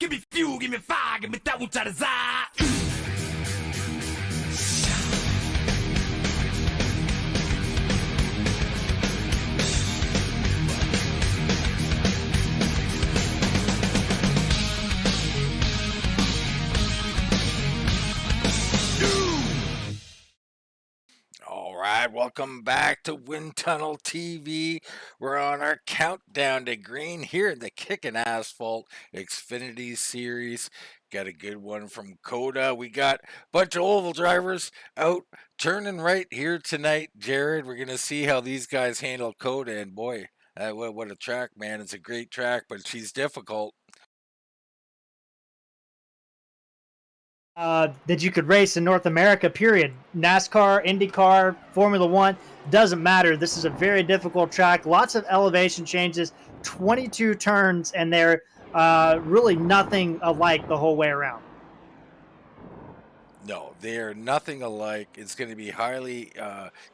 Give me fuel, give me fire, give me that which I desire. All right, welcome back to Wind Tunnel TV. We're on our countdown to green here in the Kickin Assphalt Xfinity series. Got a good one from Coda. We got a bunch of oval drivers out turning right here tonight. Jared, we're going to see how these guys handle Coda. And boy, what a track, man. It's a great track, but she's difficult. That you could race in North America, period. NASCAR, IndyCar, Formula One, doesn't matter. This is a very difficult track. Lots of elevation changes, 22 turns, and they're really nothing alike the whole way around. No, they're nothing alike. It's going to be highly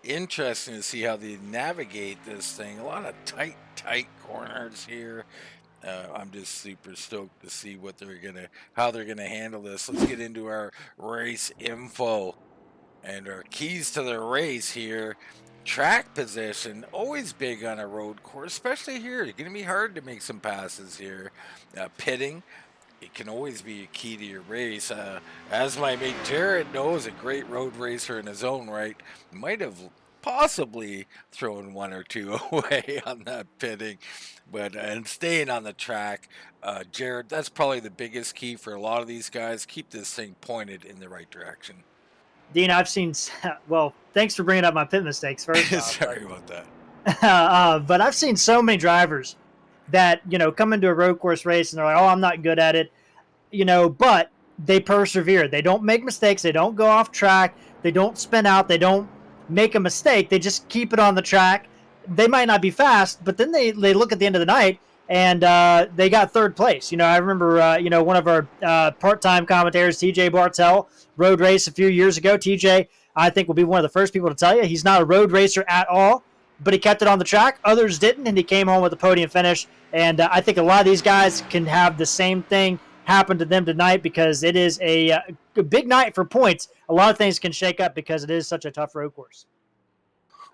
interesting to see how they navigate this thing. A lot of tight corners here. I'm just super stoked to see how they're gonna handle this. Let's get into our race info and our keys to the race here. Track position, always big on a road course, especially here. It's gonna be hard to make some passes here. Pitting, it can always be a key to your race. As my mate Jared knows, a great road racer in his own right, might have possibly throwing one or two away on that pitting, but and staying on the track. Jared, that's probably the biggest key for a lot of these guys. Keep this thing pointed in the right direction. Dean, I've seen, well, thanks for bringing up my pit mistakes first. Sorry about that. But I've seen so many drivers that, come into a road course race and they're like, oh, I'm not good at it, but they persevere. They don't make mistakes. They don't go off track. They don't spin out. They don't make a mistake. They just keep it on the track. They might not be fast, but then they look at the end of the night and they got third place. I remember, one of our part-time commentators, TJ Bartell, road race a few years ago. TJ, I think, will be one of the first people to tell you he's not a road racer at all, but he kept it on the track. Others didn't, and he came home with a podium finish. And I think a lot of these guys can have the same thing happen to them tonight because it is a big night for points. A lot of things can shake up because it is such a tough road course.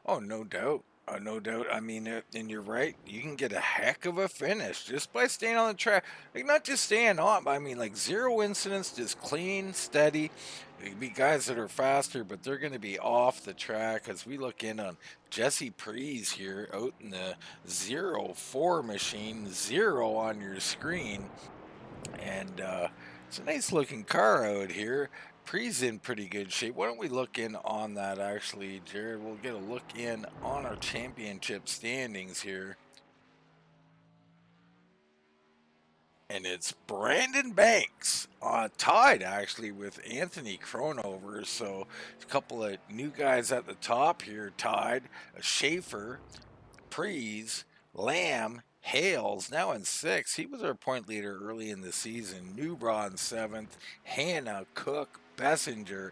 Oh, no doubt. No doubt. I mean, and you're right. You can get a heck of a finish just by staying on the track. Like, not just staying on, but I mean, like, zero incidents, just clean, steady. There could be guys that are faster, but they're going to be off the track. As we look in on Jesse Pries here out in the 0-4 machine, 0 on your screen. And it's a nice looking car out here. Pre's in pretty good shape. Why don't we look in on that actually, Jared? We'll get a look in on our championship standings here. And it's Brandon Banks tied actually with Anthony Crownover. So a couple of new guys at the top here tied. Schaffer, Pries, Lam, Hales now in 6th. He was our point leader early in the season. Newbra in 7th. Hannah, Cook, Bessinger,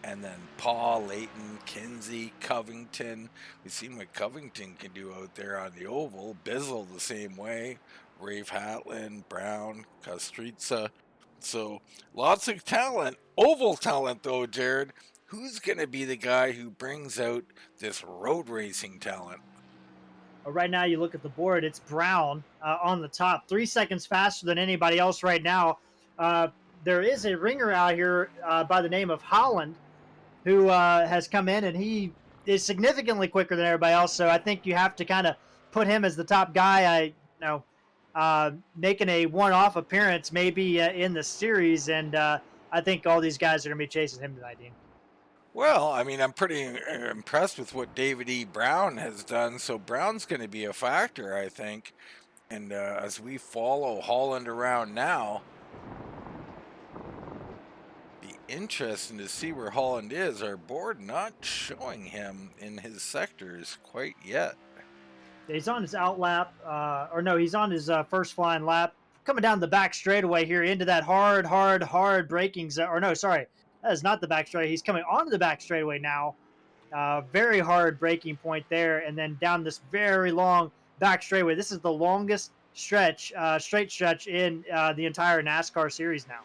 and then Paul, Layton, Kinsey, Covington. We've seen what Covington can do out there on the oval. Bizzle the same way. Rafe Hatlin, Brown, Costrizza. So lots of talent. Oval talent though, Jared. Who's going to be the guy who brings out this road racing talent? Right now, you look at the board, it's Brown on the top, 3 seconds faster than anybody else right now. There is a ringer out here by the name of Holland who has come in, and he is significantly quicker than everybody else. So I think you have to kind of put him as the top guy. Making a one-off appearance maybe in the series, and I think all these guys are going to be chasing him tonight, Dean. Well, I mean, I'm pretty impressed with what David E. Brown has done. So Brown's going to be a factor, I think. And as we follow Holland around now, be interesting to see where Holland is. Our board not showing him in his sectors quite yet. He's on his out lap, he's on his first flying lap, coming down the back straightaway here into that hard braking zone. That is not the back straightaway. He's coming onto the back straightaway now. Very hard braking point there, and then down this very long back straightaway. This is the longest straight stretch in the entire NASCAR series now.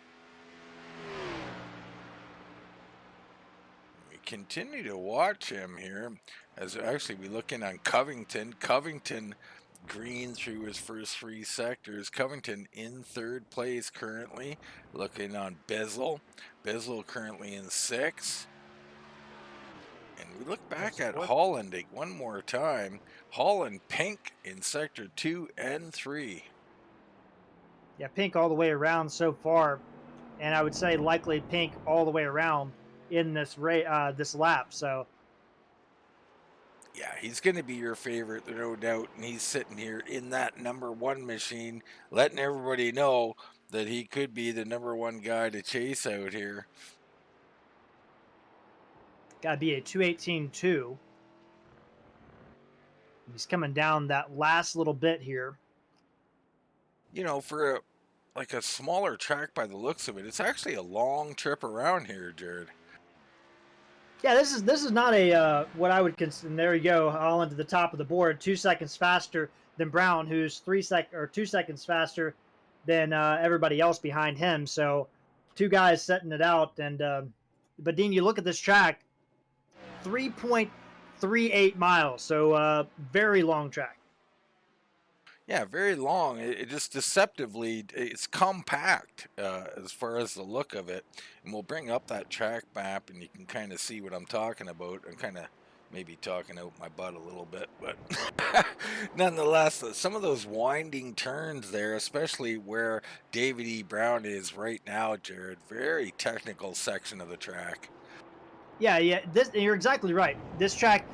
We continue to watch him here as actually we look in on Covington. Covington green through his first 3 sectors. Covington in 3rd place currently. Looking on Bezel. Bezel currently in 6th. And we look back at Holland one more time. Holland pink in sector 2 and 3. Yeah, pink all the way around so far, and I would say likely pink all the way around in this this lap. So yeah, he's going to be your favorite, no doubt. And he's sitting here in that #1 machine, letting everybody know that he could be the #1 guy to chase out here. got to be a 2:18.2. He's coming down that last little bit here. You know, for like a smaller track by the looks of it, it's actually a long trip around here, Jared. Yeah, this is not a what I would consider. There you go, Holland to the top of the board, 2 seconds faster than Brown, who's 2 seconds faster than everybody else behind him. So, 2 guys setting it out. And but Dean, you look at this track, 3.38 miles, so very long track. Yeah, very long. It just deceptively, it's compact as far as the look of it. And we'll bring up that track map and you can kind of see what I'm talking about. I'm kind of maybe talking out my butt a little bit, but nonetheless, some of those winding turns there, especially where David E. Brown is right now, Jared, very technical section of the track. Yeah, you're exactly right. This track,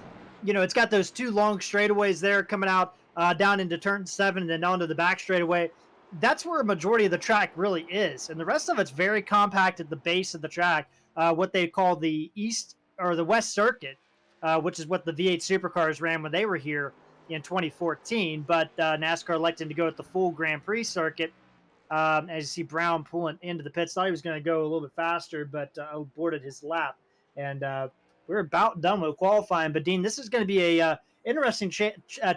it's got those 2 long straightaways there coming out down into turn 7 and then onto the back straightaway. That's where a majority of the track really is, and the rest of it's very compact at the base of the track. What they call the East or the West Circuit, which is what the V8 supercars ran when they were here in 2014. But NASCAR elected to go with the full Grand Prix circuit. As you see Brown pulling into the pits, thought he was going to go a little bit faster, but aborted his lap. And we're about done with qualifying. But Dean, this is going to be a interesting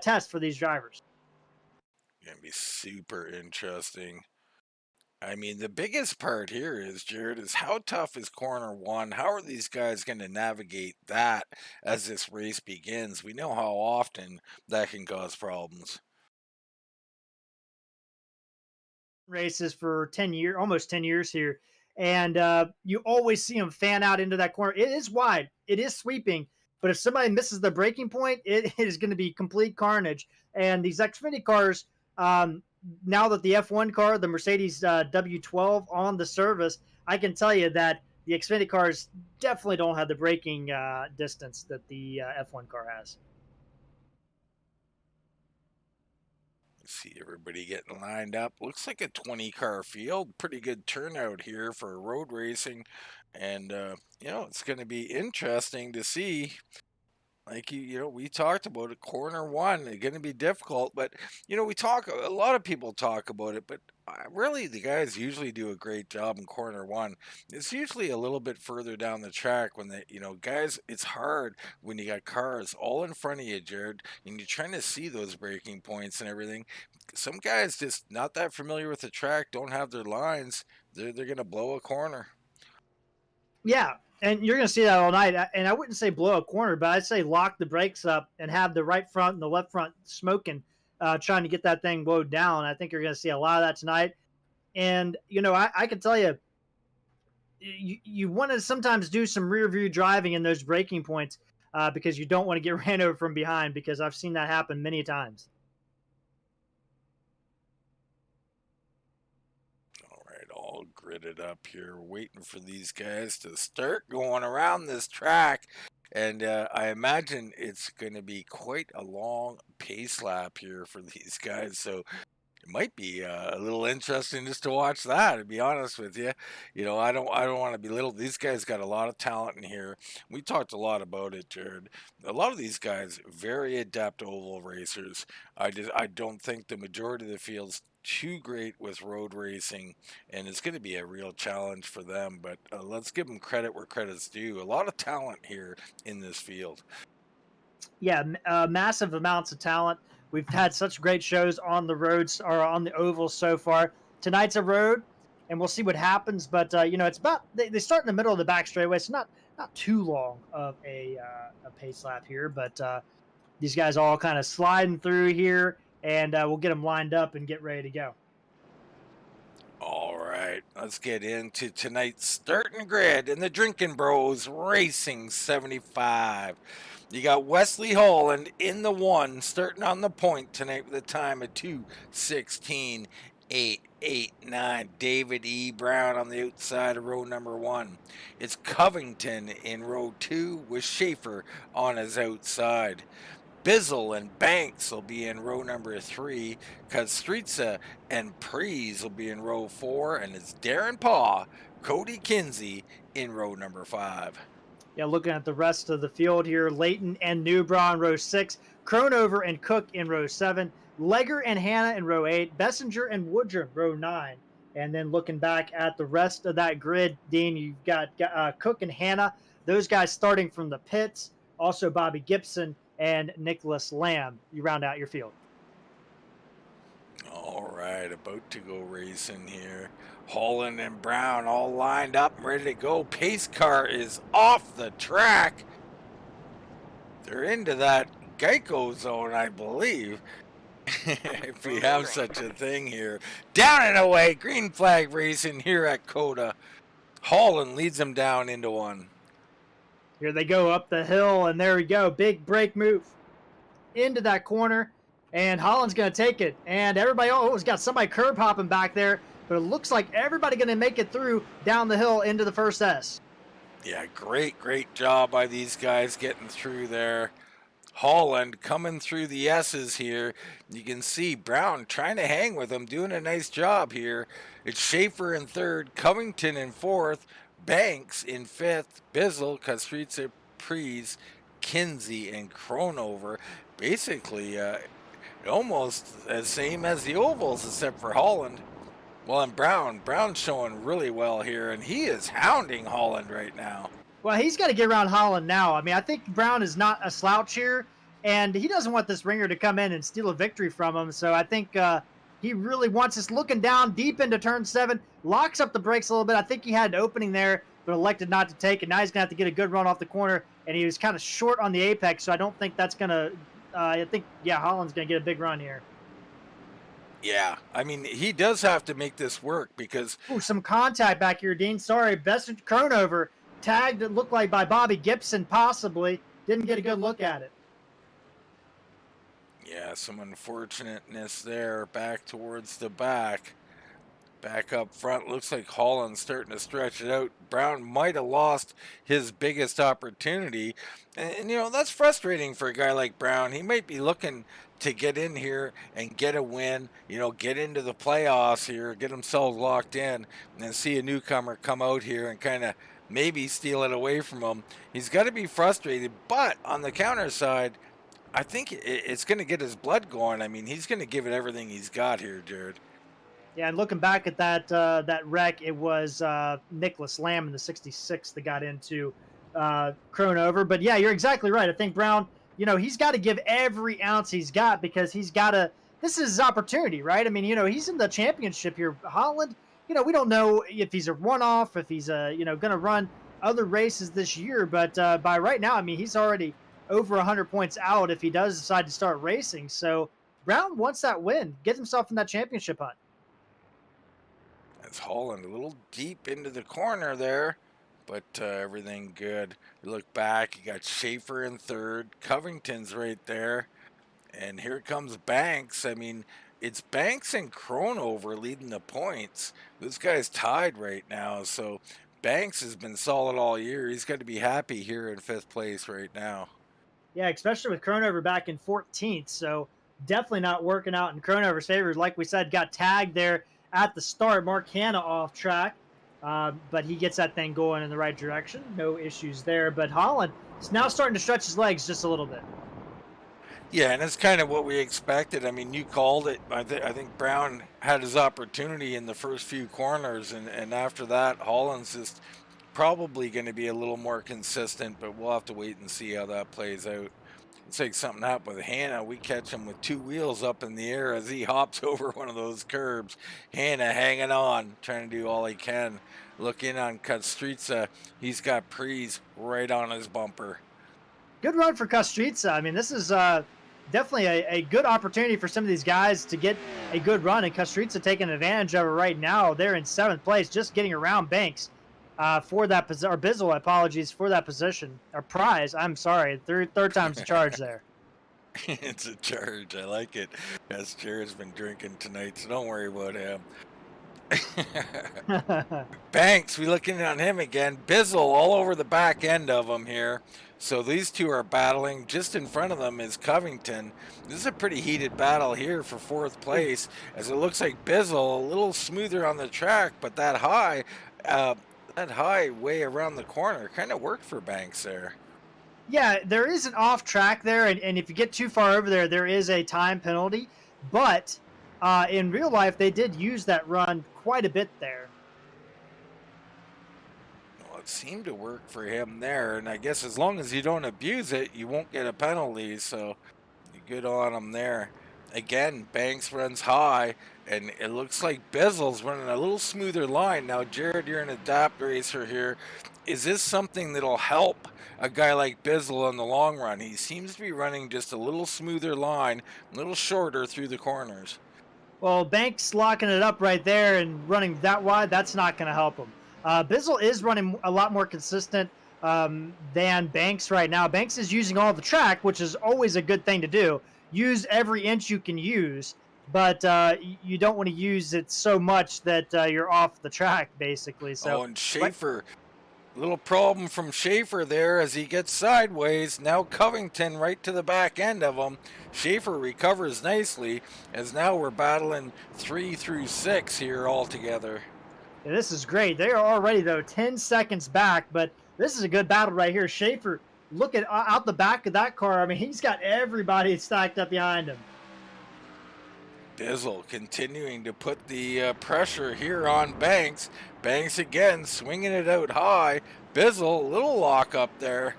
test for these drivers. Going to be super interesting. I mean, the biggest part here is, Jared, is how tough is corner 1? How are these guys going to navigate that as this race begins? We know how often that can cause problems. Races for 10 years, almost 10 years here. And you always see them fan out into that corner. It is wide. It is sweeping. But if somebody misses the breaking point, it is going to be complete carnage. And these Xfinity cars, now that the F1 car, the Mercedes W12 on the service, I can tell you that the Xfinity cars definitely don't have the braking distance that the F1 car has. See everybody getting lined up. Looks like a 20-car field. Pretty good turnout here for road racing. And, it's going to be interesting to see. Like, we talked about it, corner 1, it's going to be difficult. But, a lot of people talk about it. But really, the guys usually do a great job in corner 1. It's usually a little bit further down the track when guys, it's hard when you got cars all in front of you, Jared, and you're trying to see those braking points and everything. Some guys just not that familiar with the track, don't have their lines. They're going to blow a corner. Yeah, and you're going to see that all night. And I wouldn't say blow a corner, but I'd say lock the brakes up and have the right front and the left front smoking, trying to get that thing blowed down. I think you're going to see a lot of that tonight. And, I can tell you, you want to sometimes do some rear view driving in those braking points because you don't want to get ran over from behind, because I've seen that happen many times. All gridded up here, waiting for these guys to start going around this track. And I imagine it's going to be quite a long pace lap here for these guys. So it might be a little interesting just to watch that, to be honest with you. I don't want to belittle these guys. Got a lot of talent in here. We talked a lot about it, Jared. A lot of these guys very adept oval racers. I don't think the majority of the field's too great with road racing, and it's going to be a real challenge for them. But let's give them credit where credit's due. A lot of talent here in this field. Yeah, massive amounts of talent. We've had such great shows on the roads or on the ovals so far. Tonight's a road, and we'll see what happens. But it's about they start in the middle of the back straightaway, so not too long of a pace lap here. But these guys all kind of sliding through here, and we'll get them lined up and get ready to go. All right, let's get into tonight's starting grid in the Drinkin Bros Racing 75. You got Wesley Holland in the 1, starting on the point tonight with a time of 2:16.889. David E. Brown on the outside of row number 1. It's Covington in row 2 with Schaffer on his outside. Bizzle and Banks will be in row number 3. Costrizza and Pries will be in row 4. And it's Darren Paw, Cody Kinsey in row number 5. Yeah, looking at the rest of the field here, Leighton and Newbron in row 6. Crownover and Cook in row 7. Legger and Hannah in row 8. Bessinger and Woodrum row 9. And then looking back at the rest of that grid, Dean, you've got Cook and Hannah. Those guys starting from the pits. Also Bobby Gibson and Nicholas Lamb. You round out your field. All right, about to go racing here. Holland and Brown all lined up and ready to go. Pace car is off the track. They're into that Geico zone, I believe. If we have such a thing here. Down and away, green flag racing here at Coda. Holland leads them down into 1. Here they go up the hill, and there we go. Big brake move into that corner, and Holland's going to take it. And everybody has got somebody curb hopping back there, but it looks like everybody going to make it through down the hill into the first S. Yeah, great job by these guys getting through there. Holland coming through the S's here. You can see Brown trying to hang with him, doing a nice job here. It's Schaffer in 3rd, Covington in 4th, Banks in 5th, Bizzle, Costrizza, Pries, Kinsey, and Crownover. Basically, almost the same as the ovals, except for Holland. Well, and Brown's showing really well here, and he is hounding Holland right now. Well, he's got to get around Holland now. I mean, I think Brown is not a slouch here, and he doesn't want this ringer to come in and steal a victory from him. So I think he really wants us looking down deep into turn 7, locks up the brakes a little bit. I think he had an opening there, but elected not to take it. Now he's going to have to get a good run off the corner, and he was kind of short on the apex, so I don't think that's going to I think, Holland's going to get a big run here. Yeah, I mean, he does have to make this work because... Ooh, some contact back here, Dean. Sorry, best Crownover tagged, it looked like by Bobby Gibson, possibly. Didn't get a good look at it. Yeah, some unfortunateness there. Back towards the back. Back up front. Looks like Holland's starting to stretch it out. Brown might have lost his biggest opportunity. And that's frustrating for a guy like Brown. He might be looking to get in here and get a win, get into the playoffs here, get himself locked in, and see a newcomer come out here and kind of maybe steal it away from him. He's got to be frustrated, but on the counter side, I think it's going to get his blood going. I mean, he's going to give it everything he's got here, Jared. Yeah, and looking back at that wreck, it was Nicholas Lamb in the 66 that got into Crownover. But yeah, you're exactly right. I think Brown, he's got to give every ounce he's got because he's got to. This is his opportunity, right? I mean, he's in the championship here. Holland, we don't know if he's a one-off, if he's going to run other races this year. But by right now, I mean, he's already over 100 points out if he does decide to start racing. So Brown wants that win, get himself in that championship hunt. That's Holland a little deep into the corner there, but everything good. You look back, you got Schaffer in 3rd, Covington's right there, and here comes Banks. I mean, it's Banks and Crownover leading the points. This guy's tied right now, so Banks has been solid all year. He's got to be happy here in 5th place right now. Yeah, especially with Crownover back in 14th, so definitely not working out in Crownover's favor. Like we said, got tagged there at the start. Mark Hanna off track, but he gets that thing going in the right direction. No issues there. But Holland is now starting to stretch his legs just a little bit. Yeah, and it's kind of what we expected. I mean, you called it. I think Brown had his opportunity in the first few corners, and after that, Holland's just probably going to be a little more consistent, but we'll have to wait and see how that plays out. Looks like something happened with Hannah. We catch him with two wheels up in the air as he hops over one of those curbs. Hannah hanging on, trying to do all he can. Look in on Costrizza. He's got Pries right on his bumper. Good run for Costrizza. I mean, this is definitely a good opportunity for some of these guys to get a good run, and Costrizza taking advantage of it right now. They're in 7th place, just getting around Banks for that position, or Bizzle, apologies, for that position, or Prize. I'm sorry, third time's the charge there. It's a charge. I like it. Yes, Jared's been drinking tonight, so don't worry about him. Banks, we looking on him again. Bizzle all over the back end of him here. So these two are battling. Just in front of them is Covington. This is a pretty heated battle here for 4th place, as it looks like Bizzle a little smoother on the track, but that high way around the corner kind of worked for Banks there. Yeah, there is an off track there, and if you get too far over there, there is a time penalty. But in real life, they did use that run quite a bit there. Well, it seemed to work for him there, and I guess as long as you don't abuse it, you won't get a penalty, so good on him there. Again, Banks runs high, and it looks like Bizzle's running a little smoother line. Now, Jared, you're an adapt racer here. Is this something that'll help a guy like Bizzle in the long run? He seems to be running just a little smoother line, a little shorter through the corners. Well, Banks locking it up right there and running that wide, that's not going to help him. Bizzle is running a lot more consistent than Banks right now. Banks is using all the track, which is always a good thing to do. Use every inch you can use, but you don't want to use it so much that you're off the track, basically. So, and Schaffer, little problem from Schaffer there as he gets sideways. Now Covington right to the back end of him. Schaffer recovers nicely, as now we're battling 3 through 6 here all together. Yeah, this is great. They are already, though, 10 seconds back, but this is a good battle right here. Schaffer, look at out the back of that car. I mean, he's got everybody stacked up behind him. Bizzle continuing to put the pressure here on Banks. Banks again swinging it out high. Bizzle, little lock up there.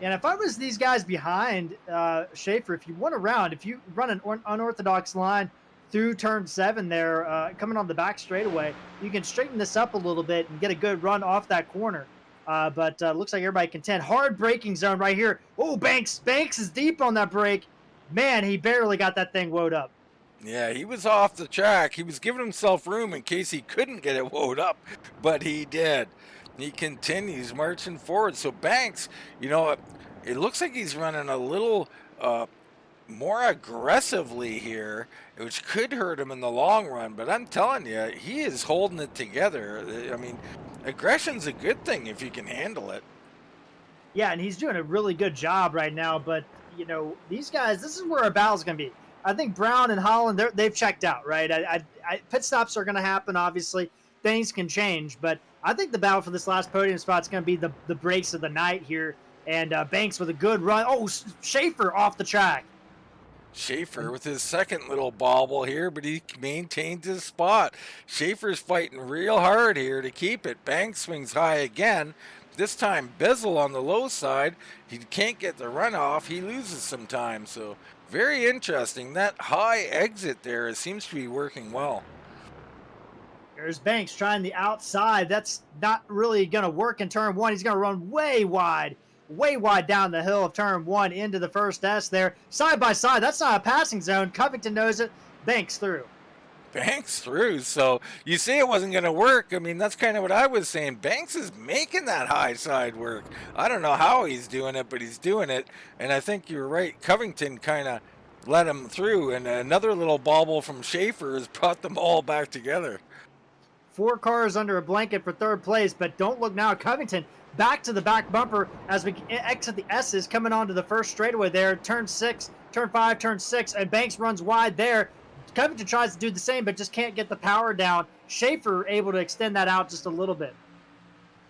And if I was these guys behind Schaffer, if you went around, if you run an unorthodox line through turn 7 there, coming on the back straightaway, you can straighten this up a little bit and get a good run off that corner. But looks like everybody contend. Hard braking zone right here. Oh, Banks is deep on that brake. Man, he barely got that thing woed up. Yeah, he was off the track. He was giving himself room in case he couldn't get it woed up, but he did. He continues marching forward. So Banks, you know, it looks like he's running a little more aggressively here, which could hurt him in the long run. But I'm telling you, he is holding it together. I mean, aggression's a good thing if you can handle it. Yeah, and he's doing a really good job right now. But, you know, these guys, this is where our battle's going to be. I think Brown and Holland, they've checked out, right? Pit stops are going to happen, obviously. Things can change. But I think the battle for this last podium spot is going to be the breaks of the night here. And Banks with a good run. Oh, Schaffer off the track. Schaffer with his second little bobble here, but he maintains his spot. Schaffer's fighting real hard here to keep it. Banks swings high again. This time Bizzle on the low side. He can't get the run off. He loses some time. So very interesting. That high exit there, it seems to be working well. There's Banks trying the outside. That's not really going to work in turn 1. He's going to run way wide down the hill of turn 1 into the first S there. Side by side, that's not a passing zone. Covington knows it. Banks through. Banks through. So you say it wasn't going to work. I mean, that's kind of what I was saying. Banks is making that high side work. I don't know how he's doing it, but he's doing it. And I think you're right. Covington kind of let him through. And another little bobble from Schaffer has brought them all back together. 4 cars under a blanket for third place, but don't look now. Covington back to the back bumper as we exit the S's, coming onto the first straightaway there. Turn 6, turn 5, turn 6, and Banks runs wide there. Covington tries to do the same, but just can't get the power down. Schaffer able to extend that out just a little bit.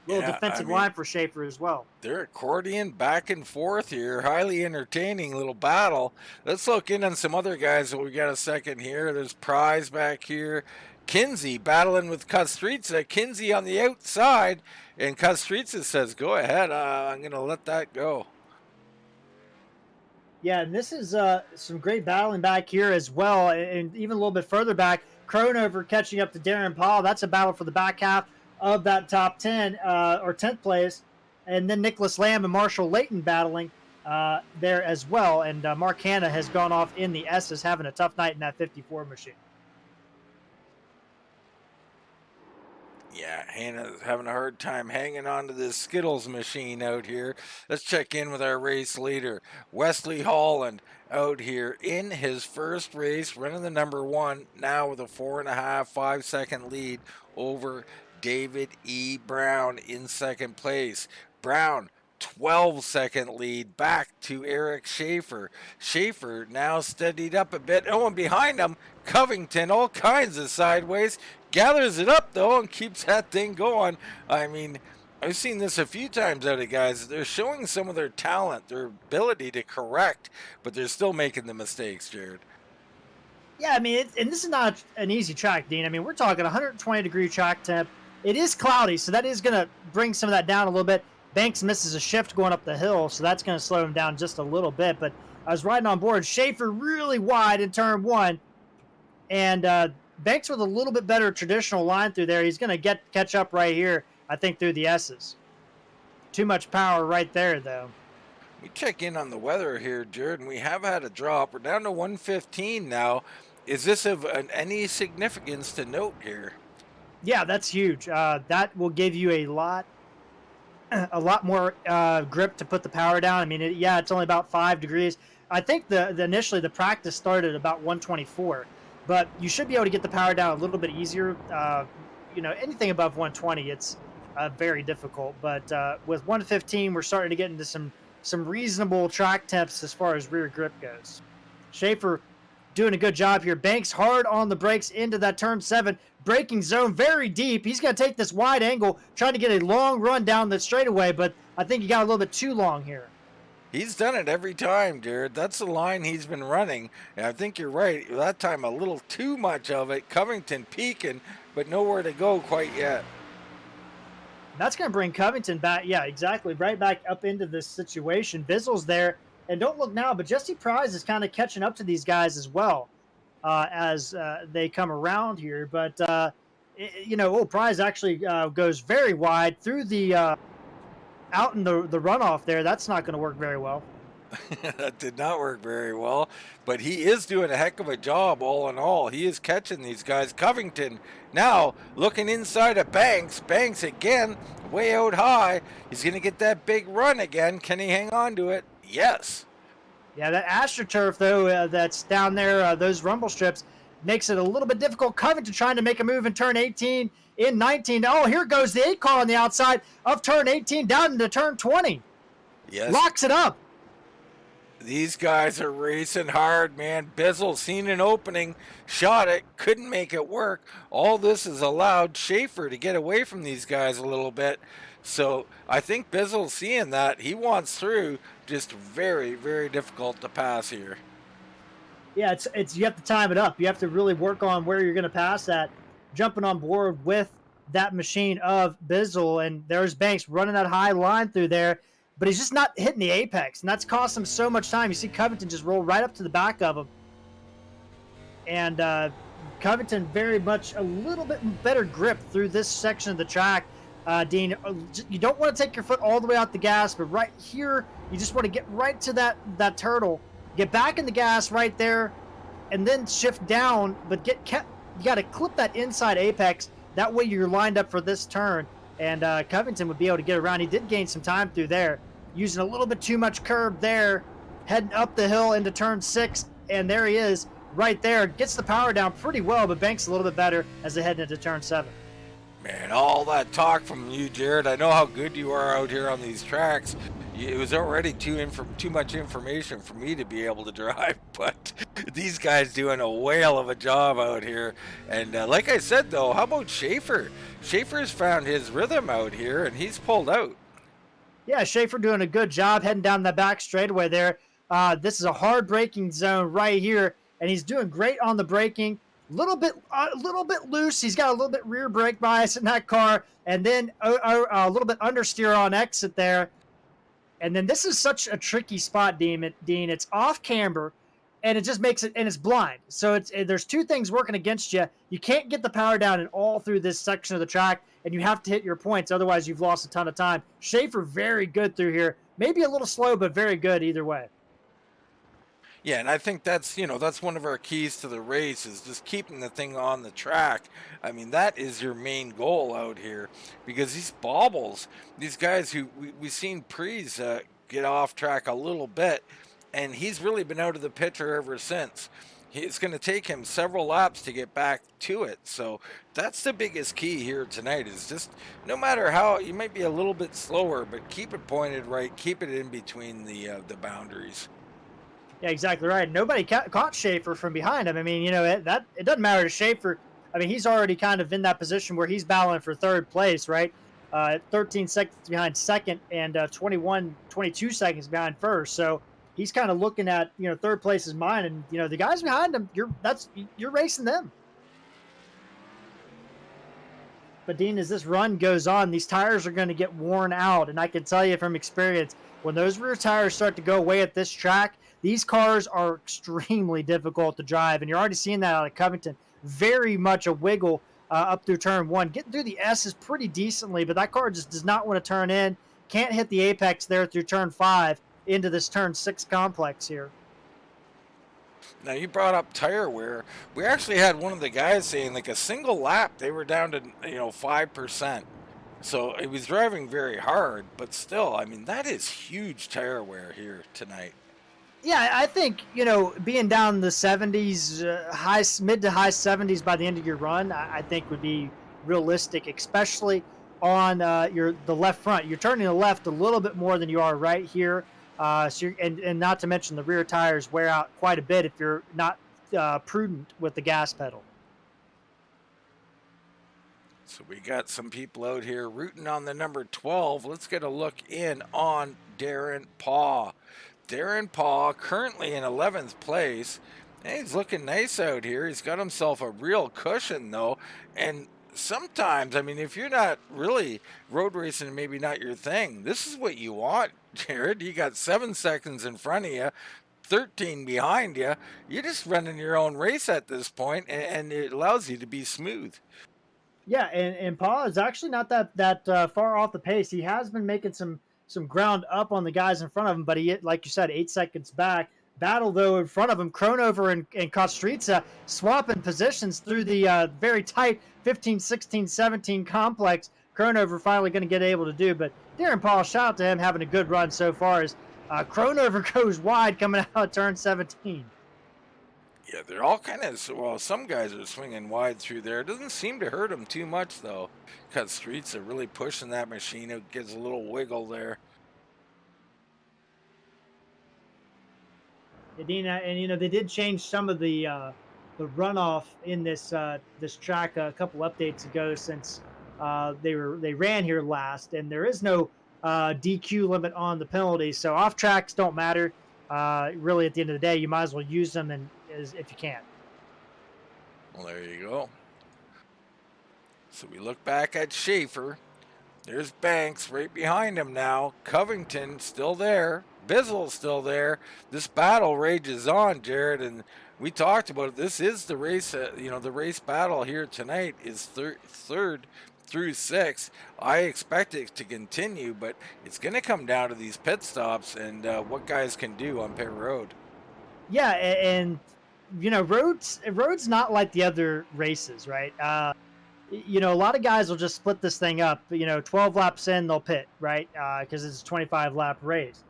Defensive line for Schaffer as well. They're accordion back and forth here. Highly entertaining little battle. Let's look in on some other guys. We got a second here. There's Pries back here. Kinsey battling with Costrizza. Kinsey on the outside, and Costrizza says, go ahead, I'm going to let that go. Yeah, and this is some great battling back here as well, and even a little bit further back, Crownover catching up to Darren Paul. That's a battle for the back half of that top 10 or 10th place, and then Nicholas Lamb and Marshall Layton battling there as well. And Mark Hanna has gone off in the S's, having a tough night in that 54 machine. Yeah, Hannah's having a hard time hanging on to this Skittles machine out here. Let's check in with our race leader, Wesley Holland, out here in his first race, running the number 1, now with a 4.5, 5-second lead over David E. Brown in second place. Brown, 12-second lead back to Eric Schaffer. Schaffer now steadied up a bit. Oh, and behind him, Covington, all kinds of sideways. Gathers it up, though, and keeps that thing going. I mean, I've seen this a few times out of guys. They're showing some of their talent, their ability to correct, but they're still making the mistakes, Jared. Yeah, I mean, and this is not an easy track, Dean. I mean, we're talking 120-degree track temp. It is cloudy, so that is going to bring some of that down a little bit. Banks misses a shift going up the hill, so that's going to slow him down just a little bit. But I was riding on board. Schaffer really wide in turn 1, and Banks with a little bit better traditional line through there. He's going to catch up right here, I think, through the S's. Too much power right there, though. We check in on the weather here, Jared, and we have had a drop. We're down to 115 now. Is this of any significance to note here? Yeah, that's huge. That will give you a lot more grip to put the power down. I mean, it's only about 5 degrees. I think initially the practice started about 124. But you should be able to get the power down a little bit easier. Anything above 120, it's very difficult. But with 115, we're starting to get into some reasonable track temps as far as rear grip goes. Schaffer doing a good job here. Banks hard on the brakes into that turn 7. Braking zone very deep. He's going to take this wide angle, trying to get a long run down the straightaway, but I think he got a little bit too long here. He's done it every time, Jared. That's the line he's been running. And I think you're right. That time a little too much of it. Covington peaking, but nowhere to go quite yet. That's going to bring Covington back. Yeah, exactly. Right back up into this situation. Bizzle's there. And don't look now, but Jesse Pries is kind of catching up to these guys as well as they come around here. But, Pries actually goes very wide through the out in the runoff there. That's not going to work very well. That did not work very well, but he is doing a heck of a job all in all. He is catching these guys. Covington now looking inside of Banks. Banks again, way out high. He's going to get that big run again. Can he hang on to it? Yes. Yeah, that AstroTurf, though, that's down there, those rumble strips, makes it a little bit difficult. Covington trying to make a move in turn 18, in 19. Oh, here goes the 8 car on the outside of turn 18 down into turn 20. Yes. Locks it up. These guys are racing hard, man. Bizzle seen an opening, shot it, couldn't make it work. All this has allowed Schaffer to get away from these guys a little bit. So I think Bizzle's seeing that. He wants through. Just very, very difficult to pass here. Yeah, it's you have to time it up. You have to really work on where you're going to pass that. Jumping on board with that machine of Bizzle, and there's Banks running that high line through there, but he's just not hitting the apex, and that's cost him so much time. You see Covington just roll right up to the back of him, and Covington very much a little bit better grip through this section of the track. Dean, you don't want to take your foot all the way out the gas, but right here, you just want to get right to that turtle, get back in the gas right there, and then shift down, but you got to clip that inside apex. That way you're lined up for this turn, and Covington would be able to get around. He did gain some time through there, using a little bit too much curb there, heading up the hill into turn 6, and there he is right there. Gets the power down pretty well, but Banks a little bit better as they head into turn 7. Man, all that talk from you, Jared. I know how good you are out here on these tracks. It was already too much information for me to be able to drive, but these guys doing a whale of a job out here. And like I said, though, how about Schaffer? Schaffer's found his rhythm out here, and he's pulled out. Yeah, Schaffer doing a good job heading down the back straightaway there. This is a hard braking zone right here, and he's doing great on the braking. Little bit loose. He's got a little bit rear brake bias in that car, and then a little bit understeer on exit there. And then this is such a tricky spot, Dean. It's off camber, and it just makes it, and it's blind. So there's two things working against you. You can't get the power down and all through this section of the track, and you have to hit your points. Otherwise, you've lost a ton of time. Schaffer very good through here. Maybe a little slow, but very good either way. Yeah, and I think that's, that's one of our keys to the race is just keeping the thing on the track. I mean, that is your main goal out here because these baubles, these guys who we've seen Pries get off track a little bit, and he's really been out of the picture ever since. It's going to take him several laps to get back to it. So that's the biggest key here tonight is just no matter how, you might be a little bit slower, but keep it pointed right, keep it in between the boundaries. Yeah, exactly right. Nobody caught Schaffer from behind him. I mean, it doesn't matter to Schaffer. I mean, he's already kind of in that position where he's battling for third place, right? 13 seconds behind second and 22 seconds behind first. So he's kind of looking at, third place is mine. And, the guys behind him, you're racing them. But Dean, as this run goes on, these tires are going to get worn out. And I can tell you from experience, when those rear tires start to go away at this track, these cars are extremely difficult to drive, and you're already seeing that out of Covington. Very much a wiggle up through turn one. Getting through the S is pretty decently, but that car just does not want to turn in. Can't hit the apex there through turn 5 into this turn 6 complex here. Now, you brought up tire wear. We actually had one of the guys saying, like, a single lap, they were down to, 5%. So it was driving very hard, but still, I mean, that is huge tire wear here tonight. Yeah, I think, being down the 70s, mid to high 70s by the end of your run, I think would be realistic, especially on the left front. You're turning the left a little bit more than you are right here. And not to mention the rear tires wear out quite a bit if you're not prudent with the gas pedal. So we got some people out here rooting on the number 12. Let's get a look in on Darren Paw. Darren Paw currently in 11th place. And he's looking nice out here. He's got himself a real cushion though. And sometimes, I mean, if you're not really road racing, maybe not your thing, this is what you want, Jared. You got 7 seconds in front of you, 13 behind you. You're just running your own race at this point, and it allows you to be smooth. Yeah, and Paul is actually not that far off the pace. He has been making some ground up on the guys in front of him, but he, like you said, 8 seconds back. Battle, though, in front of him, Crownover and Costrizza swapping positions through the very tight 15, 16, 17 complex. Crownover finally going to get able to do, but Darren Paul, shout out to him, having a good run so far as Crownover goes wide coming out of turn 17. Yeah, they're all kind of, well, some guys are swinging wide through there. It doesn't seem to hurt them too much, though, because Streets are really pushing that machine. It gives a little wiggle there. Adina, and they did change some of the runoff in this track a couple updates ago since they ran here last, and there is no DQ limit on the penalties, so off tracks don't matter. Really, at the end of the day, you might as well use them if you can. Well, there you go. So we look back at Schaffer. There's Banks right behind him now. Covington still there. Bizzle's still there. This battle rages on, Jared, and we talked about it. This is the race. The race battle here tonight is third through 6. I expect it to continue, but it's going to come down to these pit stops and what guys can do on pit road. Yeah, and roads not like the other races, right? A lot of guys will just split this thing up. 12 laps in, they'll pit, right? Because it's a 25 lap race.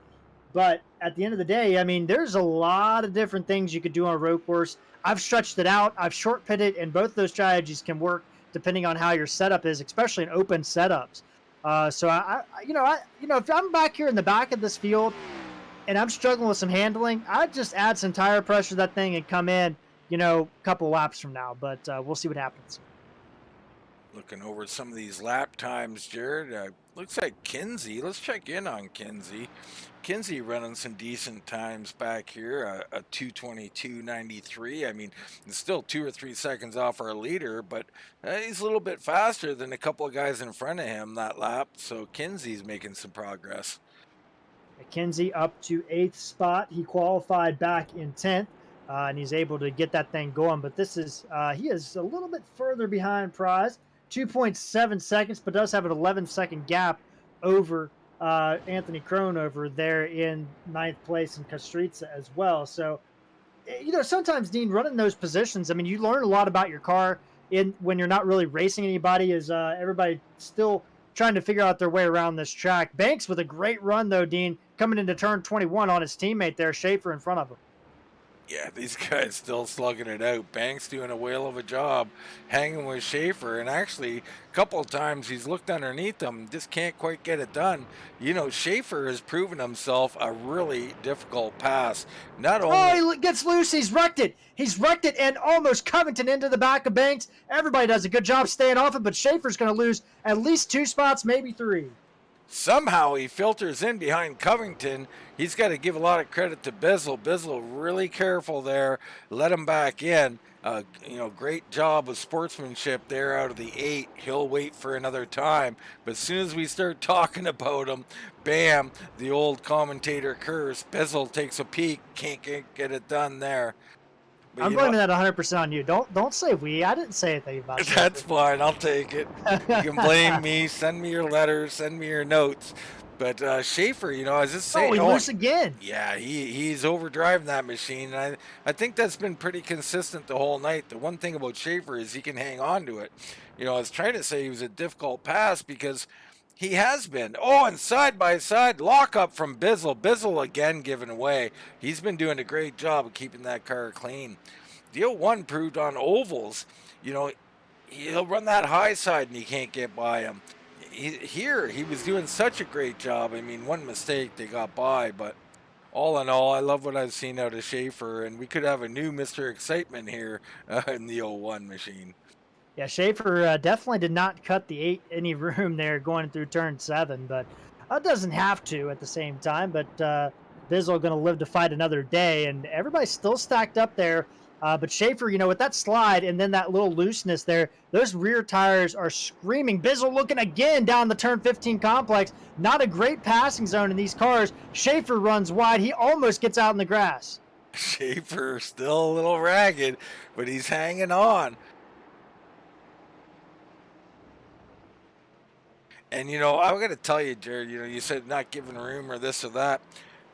But at the end of the day, I mean, there's a lot of different things you could do on a road course. I've stretched it out. I've short pitted, and both those strategies can work depending on how your setup is, especially in open setups. So if I'm back here in the back of this field and I'm struggling with some handling, I'd just add some tire pressure to that thing and come in, a couple laps from now. But we'll see what happens. Looking over some of these lap times, Jared. Looks like Kinsey. Let's check in on Kinsey. Kinsey running some decent times back here, a 2:22.93. I mean, it's still 2 or 3 seconds off our leader, but he's a little bit faster than a couple of guys in front of him that lap. So Kinsey's making some progress. McKenzie up to 8th spot. He qualified back in 10th, and he's able to get that thing going. But this is he is a little bit further behind Pries, 2.7 seconds, but does have an 11-second gap over Anthony Crownover there in 9th place in Costrizza as well. So, sometimes, Dean, running those positions, I mean, you learn a lot about your car when you're not really racing anybody. Is everybody still trying to figure out their way around this track? Banks with a great run, though, Dean, coming into turn 21 on his teammate there, Schaffer, in front of him. Yeah, these guys still slugging it out. Banks doing a whale of a job hanging with Schaffer, and actually a couple of times he's looked underneath him, just can't quite get it done. Schaffer has proven himself a really difficult pass. Not only he gets loose, he's wrecked it, and almost Covington into the back of Banks. Everybody does a good job staying off it, but Schaffer's going to lose at least 2 spots, maybe 3. Somehow he filters in behind Covington. He's got to give a lot of credit to Bizzle. Bizzle really careful there, let him back in. Great job of sportsmanship there out of the 8. He'll wait for another time. But as soon as we start talking about him, bam, the old commentator curse. Bizzle takes a peek, can't get it done there. But I'm blaming that 100% on you. Don't say we. I didn't say anything about that. That's fine. I'll take it. You can blame me. Send me your letters. Send me your notes. But Schaffer, I was just saying. He loose again. Yeah, he's overdriving that machine. And I think that's been pretty consistent the whole night. The one thing about Schaffer is he can hang on to it. I was trying to say he was a difficult pass because he has been. Oh, and side by side lockup from Bizzle. Bizzle again giving away. He's been doing a great job of keeping that car clean. The 01 proved on ovals, he'll run that high side and you can't get by him. He was doing such a great job. I mean, one mistake, they got by, but all in all, I love what I've seen out of Schaffer, and we could have a new Mr. Excitement here in the 01 machine. Yeah, Schaffer definitely did not cut the 8 any room there going through turn 7, but doesn't have to at the same time. But Bizzle going to live to fight another day, and everybody's still stacked up there. But Schaffer, with that slide and then that little looseness there, those rear tires are screaming. Bizzle looking again down the turn 15 complex. Not a great passing zone in these cars. Schaffer runs wide. He almost gets out in the grass. Schaffer still a little ragged, but he's hanging on. And, I've got to tell you, Jared, you said not giving room or this or that.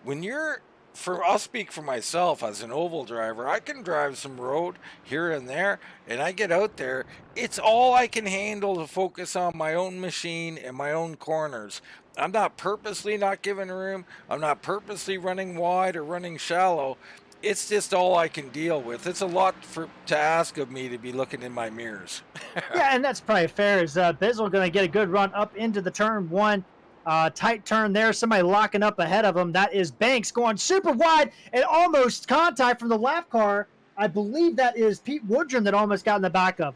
I'll speak for myself as an oval driver. I can drive some road here and there, and I get out there. It's all I can handle to focus on my own machine and my own corners. I'm not purposely not giving room. I'm not purposely running wide or running shallow. It's just all I can deal with. It's a lot to ask of me to be looking in my mirrors. Yeah, and that's probably fair. Is Bizzle going to get a good run up into the turn 1? Tight turn there. Somebody locking up ahead of him. That is Banks going super wide and almost contact from the lap car. I believe that is Pete Woodrum that almost got in the back of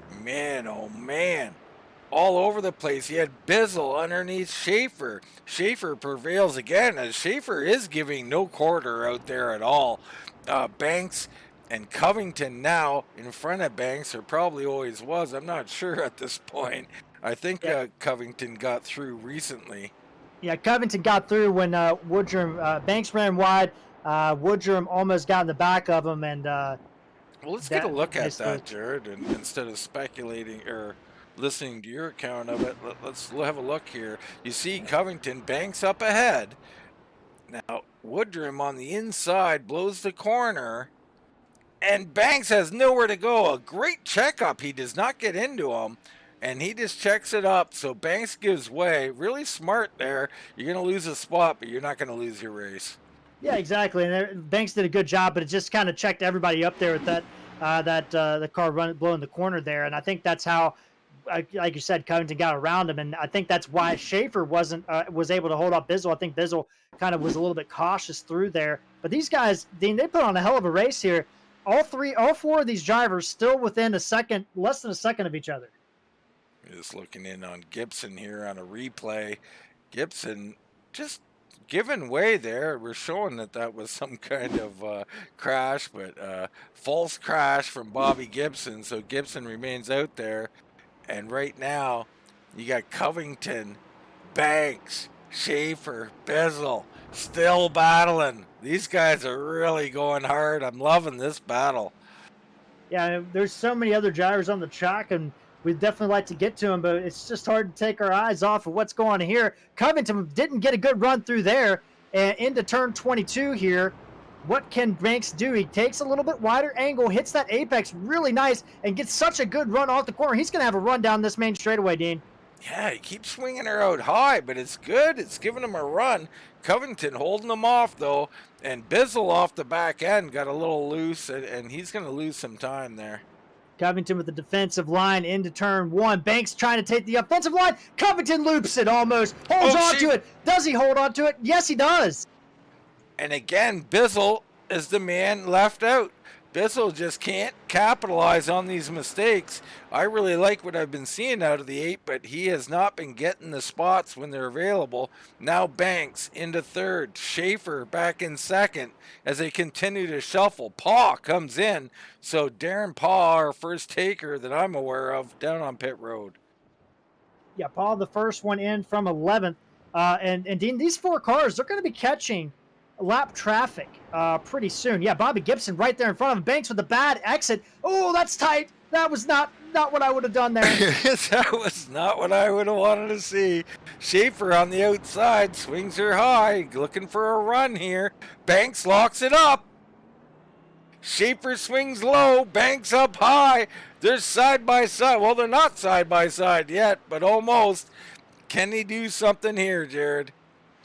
him. Man, oh man. All over the place. He had Bizzle underneath Schaffer. Schaffer prevails again, as Schaffer is giving no quarter out there at all. Banks and Covington now in front of Banks, or probably always was. I'm not sure at this point. I think Covington got through recently. Yeah, Covington got through when Woodrum, Banks ran wide. Woodrum almost got in the back of him. And well, let's get a look at that, Jared, and instead of speculating or listening to your account of it, let's have a look here. You see Covington, Banks up ahead. Now, Woodrum on the inside blows the corner, and Banks has nowhere to go. A great checkup. He does not get into him, and he just checks it up. So Banks gives way. Really smart there. You're going to lose a spot, but you're not going to lose your race. Yeah, exactly. And Banks did a good job, but it just kind of checked everybody up there with that the car blowing the corner there. And I think that's how, like you said, Covington got around him, and I think that's why Schaffer was able to hold up Bizzle. I think Bizzle kind of was a little bit cautious through there. But these guys, Dean, they put on a hell of a race here. All four of these drivers still within less than a second of each other. Just looking in on Gibson here on a replay. Gibson just giving way there. We're showing that was some kind of crash, but false crash from Bobby Gibson. So Gibson remains out there. And right now, you got Covington, Banks, Schaffer, Bizzle, still battling. These guys are really going hard. I'm loving this battle. Yeah, there's so many other drivers on the track, and we'd definitely like to get to them, but it's just hard to take our eyes off of what's going on here. Covington didn't get a good run through there, and into turn 22 here. What can Banks do? He takes a little bit wider angle, hits that apex really nice, and gets such a good run off the corner. He's going to have a run down this main straightaway, Dean. Yeah, he keeps swinging her out high, but it's good. It's giving him a run. Covington holding him off, though, and Bizzle off the back end got a little loose, and he's going to lose some time there. Covington with the defensive line into turn 1. Banks trying to take the offensive line. Covington loops it almost. Holds on to it. Does he hold on to it? Yes, he does. And again, Bizzle is the man left out. Bizzle just can't capitalize on these mistakes. I really like what I've been seeing out of the 8, but he has not been getting the spots when they're available. Now Banks into third. Schaffer back in second as they continue to shuffle. Paw comes in. So Darren Paw, our first taker that I'm aware of, down on pit road. Yeah, Paul, the first one in from 11th. And Dean, these 4 cars, they're going to be catching lap traffic pretty soon. Yeah, Bobby Gibson right there in front of him. Banks with a bad exit. Oh, that's tight. That was not what I would have done there. That was not what I would have wanted to see. Schaffer on the outside swings her high, looking for a run here. Banks locks it up. Schaffer swings low, Banks up high. They're side by side. Well, they're not side by side yet, but almost. Can he do something here, Jared?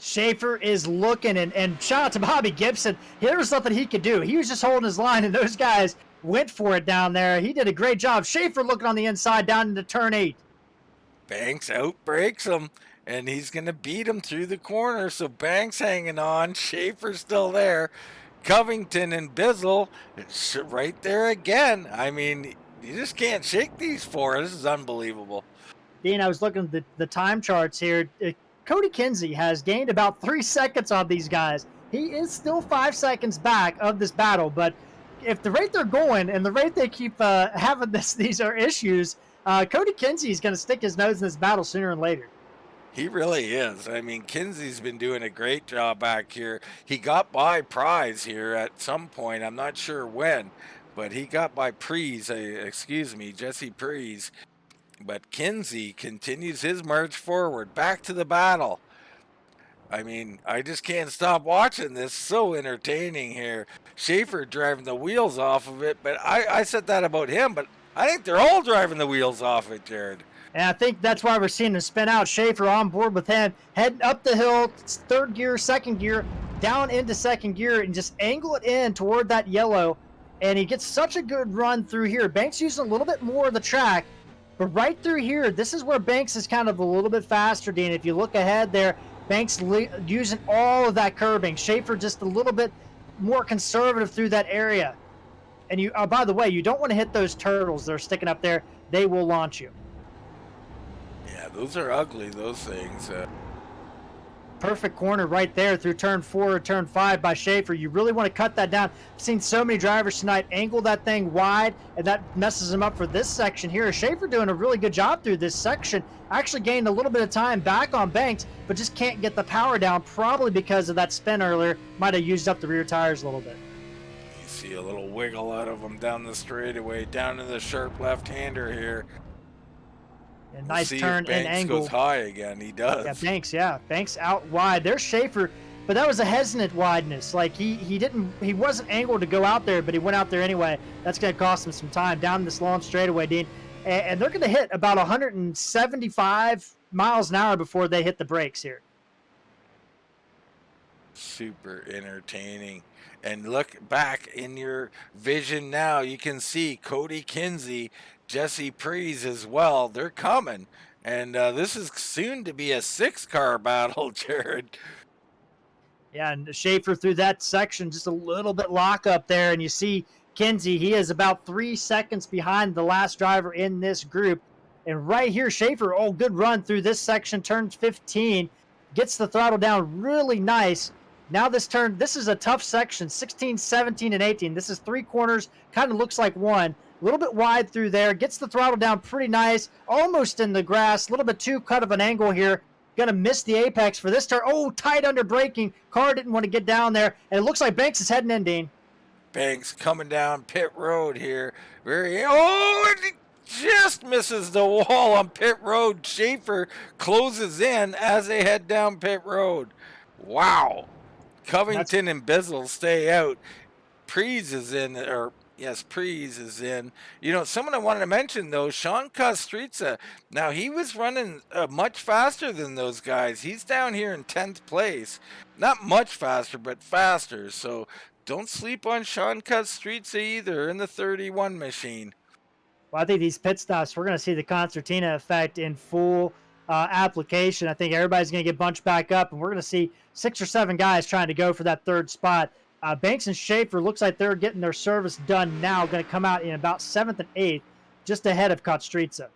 Schaffer is looking, and shout out to Bobby Gibson. There was something he could do. He was just holding his line, and those guys went for it down there. He did a great job. Schaffer looking on the inside down into turn 8. Banks outbreaks him, and he's going to beat him through the corner. So Banks hanging on. Schaffer's still there. Covington and Bizzle right there again. I mean, you just can't shake these 4. This is unbelievable. Dean, I was looking at the time charts here. Cody Kinsey has gained about 3 seconds on these guys. He is still 5 seconds back of this battle, but if the rate they're going and the rate they keep having these are issues, Cody Kinsey is going to stick his nose in this battle sooner than later. He really is. I mean, Kinsey's been doing a great job back here. He got by Pries here at some point. I'm not sure when, but he got by Jesse Pries. But Kinsey continues his march forward, back to the battle. I mean, I just can't stop watching this. So entertaining here. Schaffer driving the wheels off of it, but I said that about him, but I think they're all driving the wheels off it, Jared. And I think that's why we're seeing him spin out. Schaffer on board with him, heading up the hill, 3rd gear, 2nd gear, down into 2nd gear, and just angle it in toward that yellow. And he gets such a good run through here. Banks using a little bit more of the track. But right through here, this is where Banks is kind of a little bit faster, Dean. If you look ahead there, Banks using all of that curbing. Schaffer just a little bit more conservative through that area. And you, by the way, you don't want to hit those turtles that are sticking up there. They will launch you. Yeah, those are ugly, those things. Perfect corner right there through turn 4 or turn 5 by Schaffer. You really want to cut that down. I've seen so many drivers tonight angle that thing wide, and that messes them up for this section here. Schaffer doing a really good job through this section. Actually gained a little bit of time back on Banks, but just can't get the power down, probably because of that spin earlier. Might have used up the rear tires a little bit. You see a little wiggle out of him down the straightaway, down to the sharp left-hander here. A nice turn and angle. Goes high again. He does. Yeah, Banks out wide. There's Schaffer, but that was a hesitant wideness. Like he wasn't angled to go out there, but he went out there anyway. That's going to cost him some time down this long straightaway, Dean. And they're going to hit about 175 miles an hour before they hit the brakes here. Super entertaining. And look back in your vision now, you can see Cody Kinsey, Jesse Pries as well. They're coming. And this is soon to be a 6-car battle, Jared. Yeah, and Schaffer through that section, just a little bit lock up there. And you see Kinsey, he is about 3 seconds behind the last driver in this group. And right here, Schaffer, good run through this section, turns 15, gets the throttle down really nice. Now this is a tough section, 16, 17, and 18. This is 3 corners, kind of looks like one. A little bit wide through there, gets the throttle down pretty nice, almost in the grass, a little bit too cut of an angle here. Gonna miss the apex for this turn. Oh, tight under braking. Car didn't want to get down there, and it looks like Banks is heading in, Dean. Banks coming down pit road here. And he just misses the wall on pit road. Schaffer closes in as they head down pit road. Wow. Covington and Bizzle stay out. Pries is in, Pries is in. You know, someone I wanted to mention, though, Sean Costrizza. Now, he was running much faster than those guys. He's down here in 10th place. Not much faster, but faster. So don't sleep on Sean Costrizza either in the 31 machine. Well, I think these pit stops, we're going to see the concertina effect in full application. I think everybody's going to get bunched back up, and we're going to see 6 or 7 guys trying to go for that third spot. Banks and Schaffer looks like they're getting their service done now. Going to come out in about 7th and 8th, just ahead of Costrizza.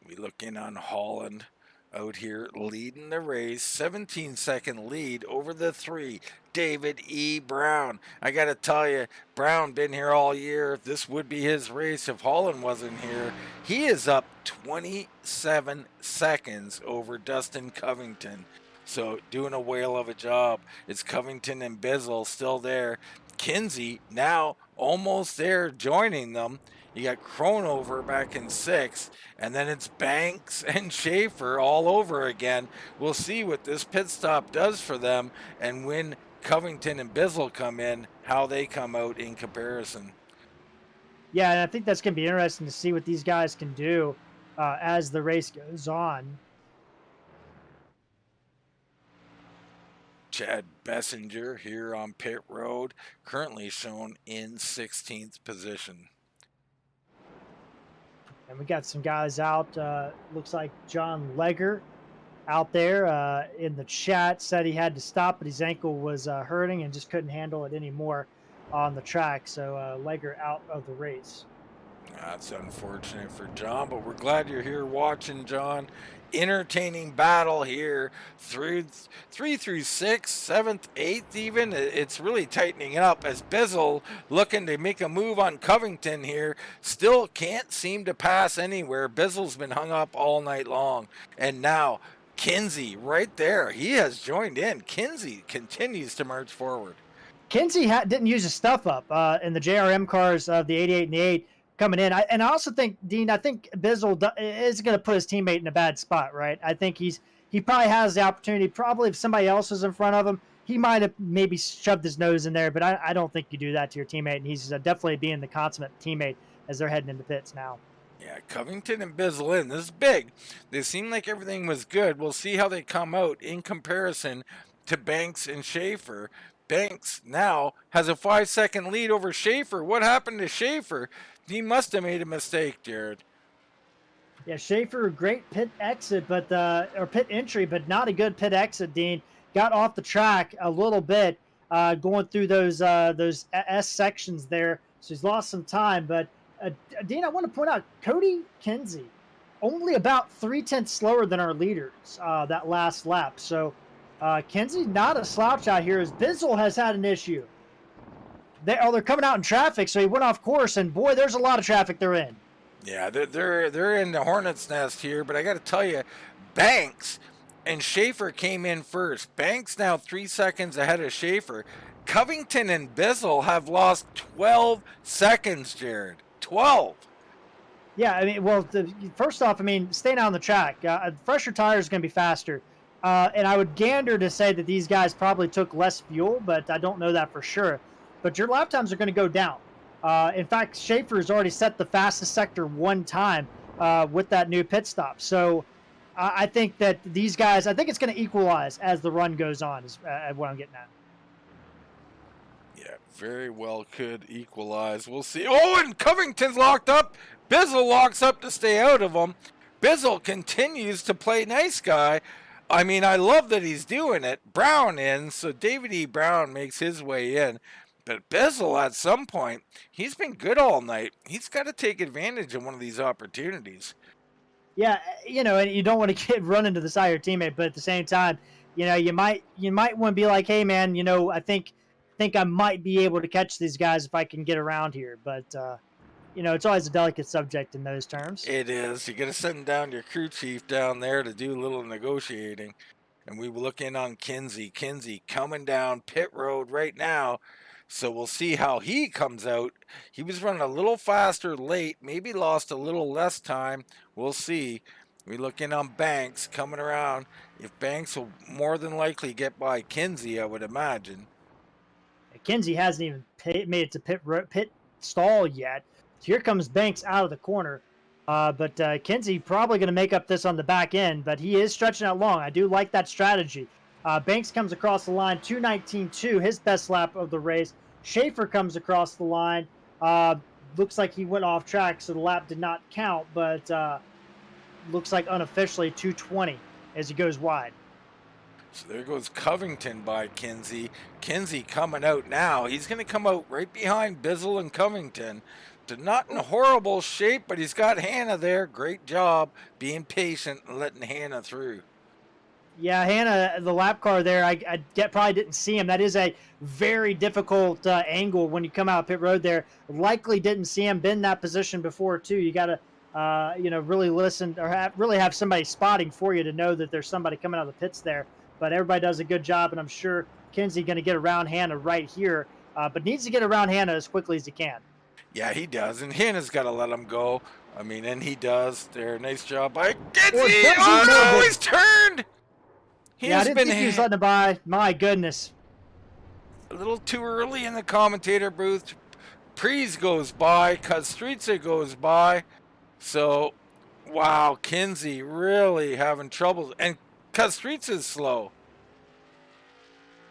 We look in on Holland out here leading the race. 17-second lead over the 3. David E. Brown. I got to tell you, Brown been here all year. This would be his race if Holland wasn't here. He is up 27 seconds over Dustin Covington. So doing a whale of a job. It's Covington and Bizzle still there. Kinsey now almost there joining them. You got Crownover back in 6th, and then it's Banks and Schaffer all over again. We'll see what this pit stop does for them, and when Covington and Bizzle come in, how they come out in comparison. Yeah, and I think that's going to be interesting to see what these guys can do as the race goes on. Chad Bessinger here on pit road, currently shown in 16th position. And we got some guys out. Looks like John Legger out there in the chat said he had to stop, but his ankle was hurting and just couldn't handle it anymore on the track. So Legger out of the race. That's unfortunate for John, but we're glad you're here watching, John. Entertaining battle here through 3 through 6, 7th, 8th even. It's really tightening up as Bizzle looking to make a move on Covington here. Still can't seem to pass anywhere. Bizzle's been hung up all night long. And now Kinsey right there. He has joined in. Kinsey continues to march forward. Kinsey didn't use his stuff up in the JRM cars of the 88 and the 8. Coming in. I also think, Dean, Bizzle is going to put his teammate in a bad spot, right? I think he probably has the opportunity. Probably if somebody else was in front of him, he might have maybe shoved his nose in there, but I don't think you do that to your teammate, and he's definitely being the consummate teammate as they're heading into pits now. Yeah, Covington and Bizzle in. This is big. They seem like everything was good. We'll see how they come out in comparison to Banks and Schaffer. Banks now has a 5-second lead over Schaffer. What happened to Schaffer? He must have made a mistake, Jared. Yeah, Schaffer, great pit exit, or pit entry, but not a good pit exit, Dean. Got off the track a little bit, going through those S sections there, so he's lost some time. But, Dean, I want to point out, Cody Kinsey, only about 0.3 slower than our leaders that last lap. So, Kinsey, not a slouch out here, as Bizzle has had an issue. They're coming out in traffic, so he went off course, and boy, there's a lot of traffic they're in. Yeah, they're in the hornet's nest here, but I got to tell you, Banks and Schaffer came in first. Banks now 3 seconds ahead of Schaffer. Covington and Bizzle have lost 12 seconds, Jared. 12. Yeah, I mean, well, first off, staying on the track, fresher tires is going to be faster. And I would gander to say that these guys probably took less fuel, but I don't know that for sure. But your lap times are going to go down. In fact, Schaffer has already set the fastest sector one time with that new pit stop. So I think that these guys, I think it's going to equalize as the run goes on, is what I'm getting at. Yeah, very well could equalize. We'll see. Oh, and Covington's locked up. Bizzle locks up to stay out of him. Bizzle continues to play nice guy. I mean, I love that he's doing it. Brown in, so David E. Brown makes his way in. But Bizzle, at some point, he's been good all night. He's got to take advantage of one of these opportunities. Yeah, and you don't want to run into the side of your teammate, but at the same time, you might want to be like, hey, man, I think I might be able to catch these guys if I can get around here. But it's always a delicate subject in those terms. It is. You got to send down your crew chief down there to do a little negotiating. And we will look in on Kinsey. Kinsey coming down pit road right now. So we'll see how he comes out. He was running a little faster late, maybe lost a little less time. We'll see. We look in on Banks coming around. If Banks will more than likely get by Kinsey, I would imagine. Kinsey hasn't even made it to pit stall yet. So here comes Banks out of the corner. But Kinsey probably going to make up this on the back end, but he is stretching out long. I do like that strategy. Banks comes across the line, 2:19.2, his best lap of the race. Schaffer comes across the line. Looks like he went off track, so the lap did not count, but looks like unofficially 2:20 as he goes wide. So there goes Covington by Kinsey. Kinsey coming out now. He's going to come out right behind Bizzle and Covington. They're not in horrible shape, but he's got Hannah there. Great job being patient and letting Hannah through. Yeah, Hannah, the lap car there, I probably didn't see him. That is a very difficult angle when you come out pit road there. Likely didn't see him. Been in that position before, too. You got to, really listen or really have somebody spotting for you to know that there's somebody coming out of the pits there. But everybody does a good job, and I'm sure Kinsey going to get around Hannah right here, but needs to get around Hannah as quickly as he can. Yeah, he does, and Hannah's got to let him go. I mean, and he does. There, nice job by Kinsey. Oh, no, he's turned. I didn't think he was letting it by. My goodness. A little too early in the commentator booth. Pries goes by. Costrizza goes by. So, wow, Kinsey really having trouble. And Costrizza's slow.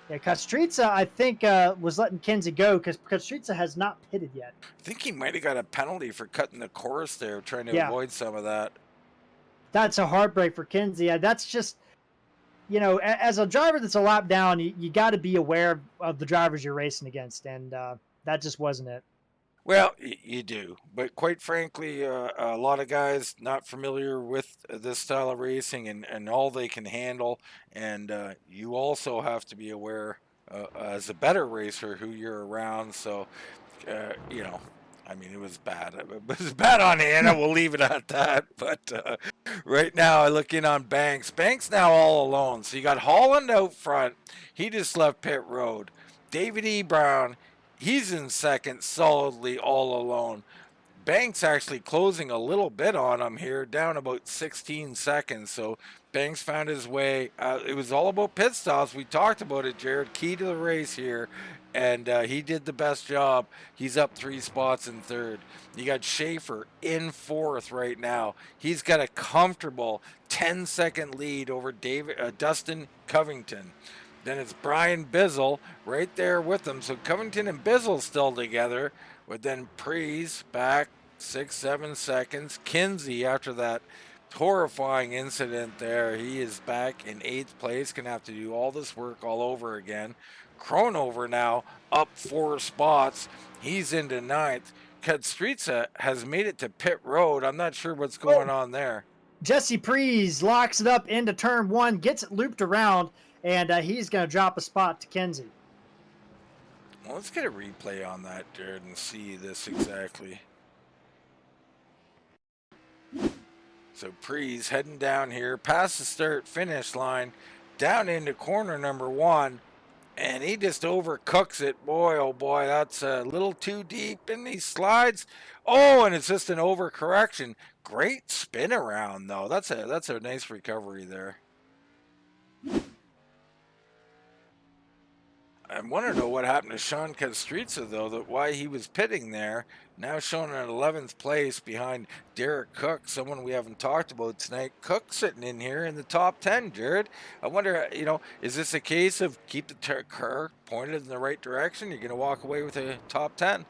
Yeah, Costrizza, I think, was letting Kinsey go because Costrizza has not pitted yet. I think he might have got a penalty for cutting the course there, trying to avoid some of that. That's a heartbreak for Kinsey. That's just, as a driver that's a lap down, you got to be aware of the drivers you're racing against, and that just wasn't it. Well, you do, but quite frankly, a lot of guys not familiar with this style of racing and all they can handle, and you also have to be aware as a better racer who you're around. So, I mean, it was bad. It was bad on Hannah. We'll leave it at that. But right now, I look in on Banks. Banks now all alone. So you got Holland out front. He just left pit road. David E. Brown. He's in second, solidly all alone. Banks actually closing a little bit on him here, down about 16 seconds. So Banks found his way. It was all about pit stops. We talked about it, Jared. Key to the race here. And he did the best job. He's up 3 spots in third. You got Schaffer in fourth right now. He's got a comfortable 10-second lead over Dustin Covington. Then it's Brian Bizzle right there with them. So Covington and Bizzle still together. But then Pries back 6-7 seconds. Kinsey, after that horrifying incident there, he is back in 8th place. Gonna have to do all this work all over again. Crownover now up 4 spots. He's into 9th. Costrizza has made it to pit road. I'm not sure what's going on there. Jesse Pries locks it up into turn 1, gets it looped around, and he's going to drop a spot to Kinsey. Well, let's get a replay on that, Jared, and see this exactly. So Pries heading down here, past the start-finish line, down into corner number 1, and he just overcooks it. Boy, oh boy, that's a little too deep in these slides. Oh, and it's just an overcorrection. Great spin around, though. That's a nice recovery there. I want to know what happened to Sean Costrizza, though, why he was pitting there. Now shown in 11th place behind Derek Cook, someone we haven't talked about tonight. Cook sitting in here in the top 10, Jared. I wonder, is this a case of keep the car pointed in the right direction? You're going to walk away with a top 10?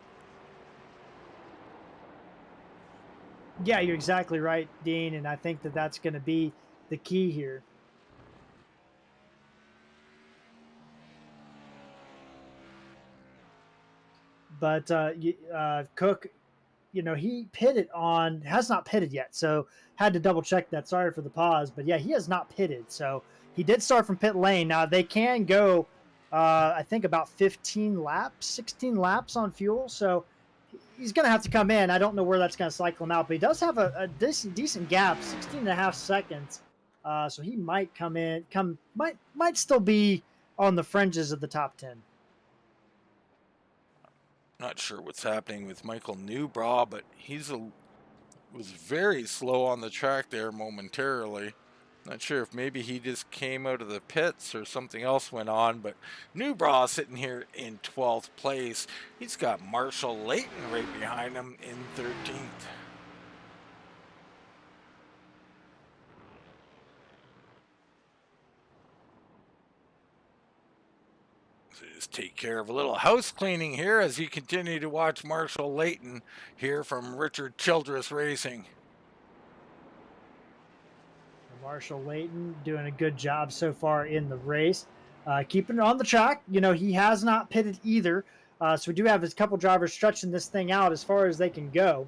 Yeah, you're exactly right, Dean, and I think that's going to be the key here. But Cook, he pitted has not pitted yet. So had to double check that. Sorry for the pause. But yeah, he has not pitted. So he did start from pit lane. Now they can go, I think about 16 laps on fuel. So, he's going to have to come in. I don't know where that's going to cycle him out, but he does have a decent gap, 16.5 seconds. So he might come in, might still be on the fringes of the top 10. Not sure what's happening with Michael Newbraw, but was very slow on the track there momentarily. Not sure if maybe he just came out of the pits or something else went on, but Newbraw sitting here in 12th place. He's got Marshall Layton right behind him in 13th. So just take care of a little house cleaning here as you continue to watch Marshall Layton here from Richard Childress Racing. Marshall Layton doing a good job so far in the race, keeping it on the track. You know, he has not pitted either, so we do have a couple drivers stretching this thing out as far as they can go.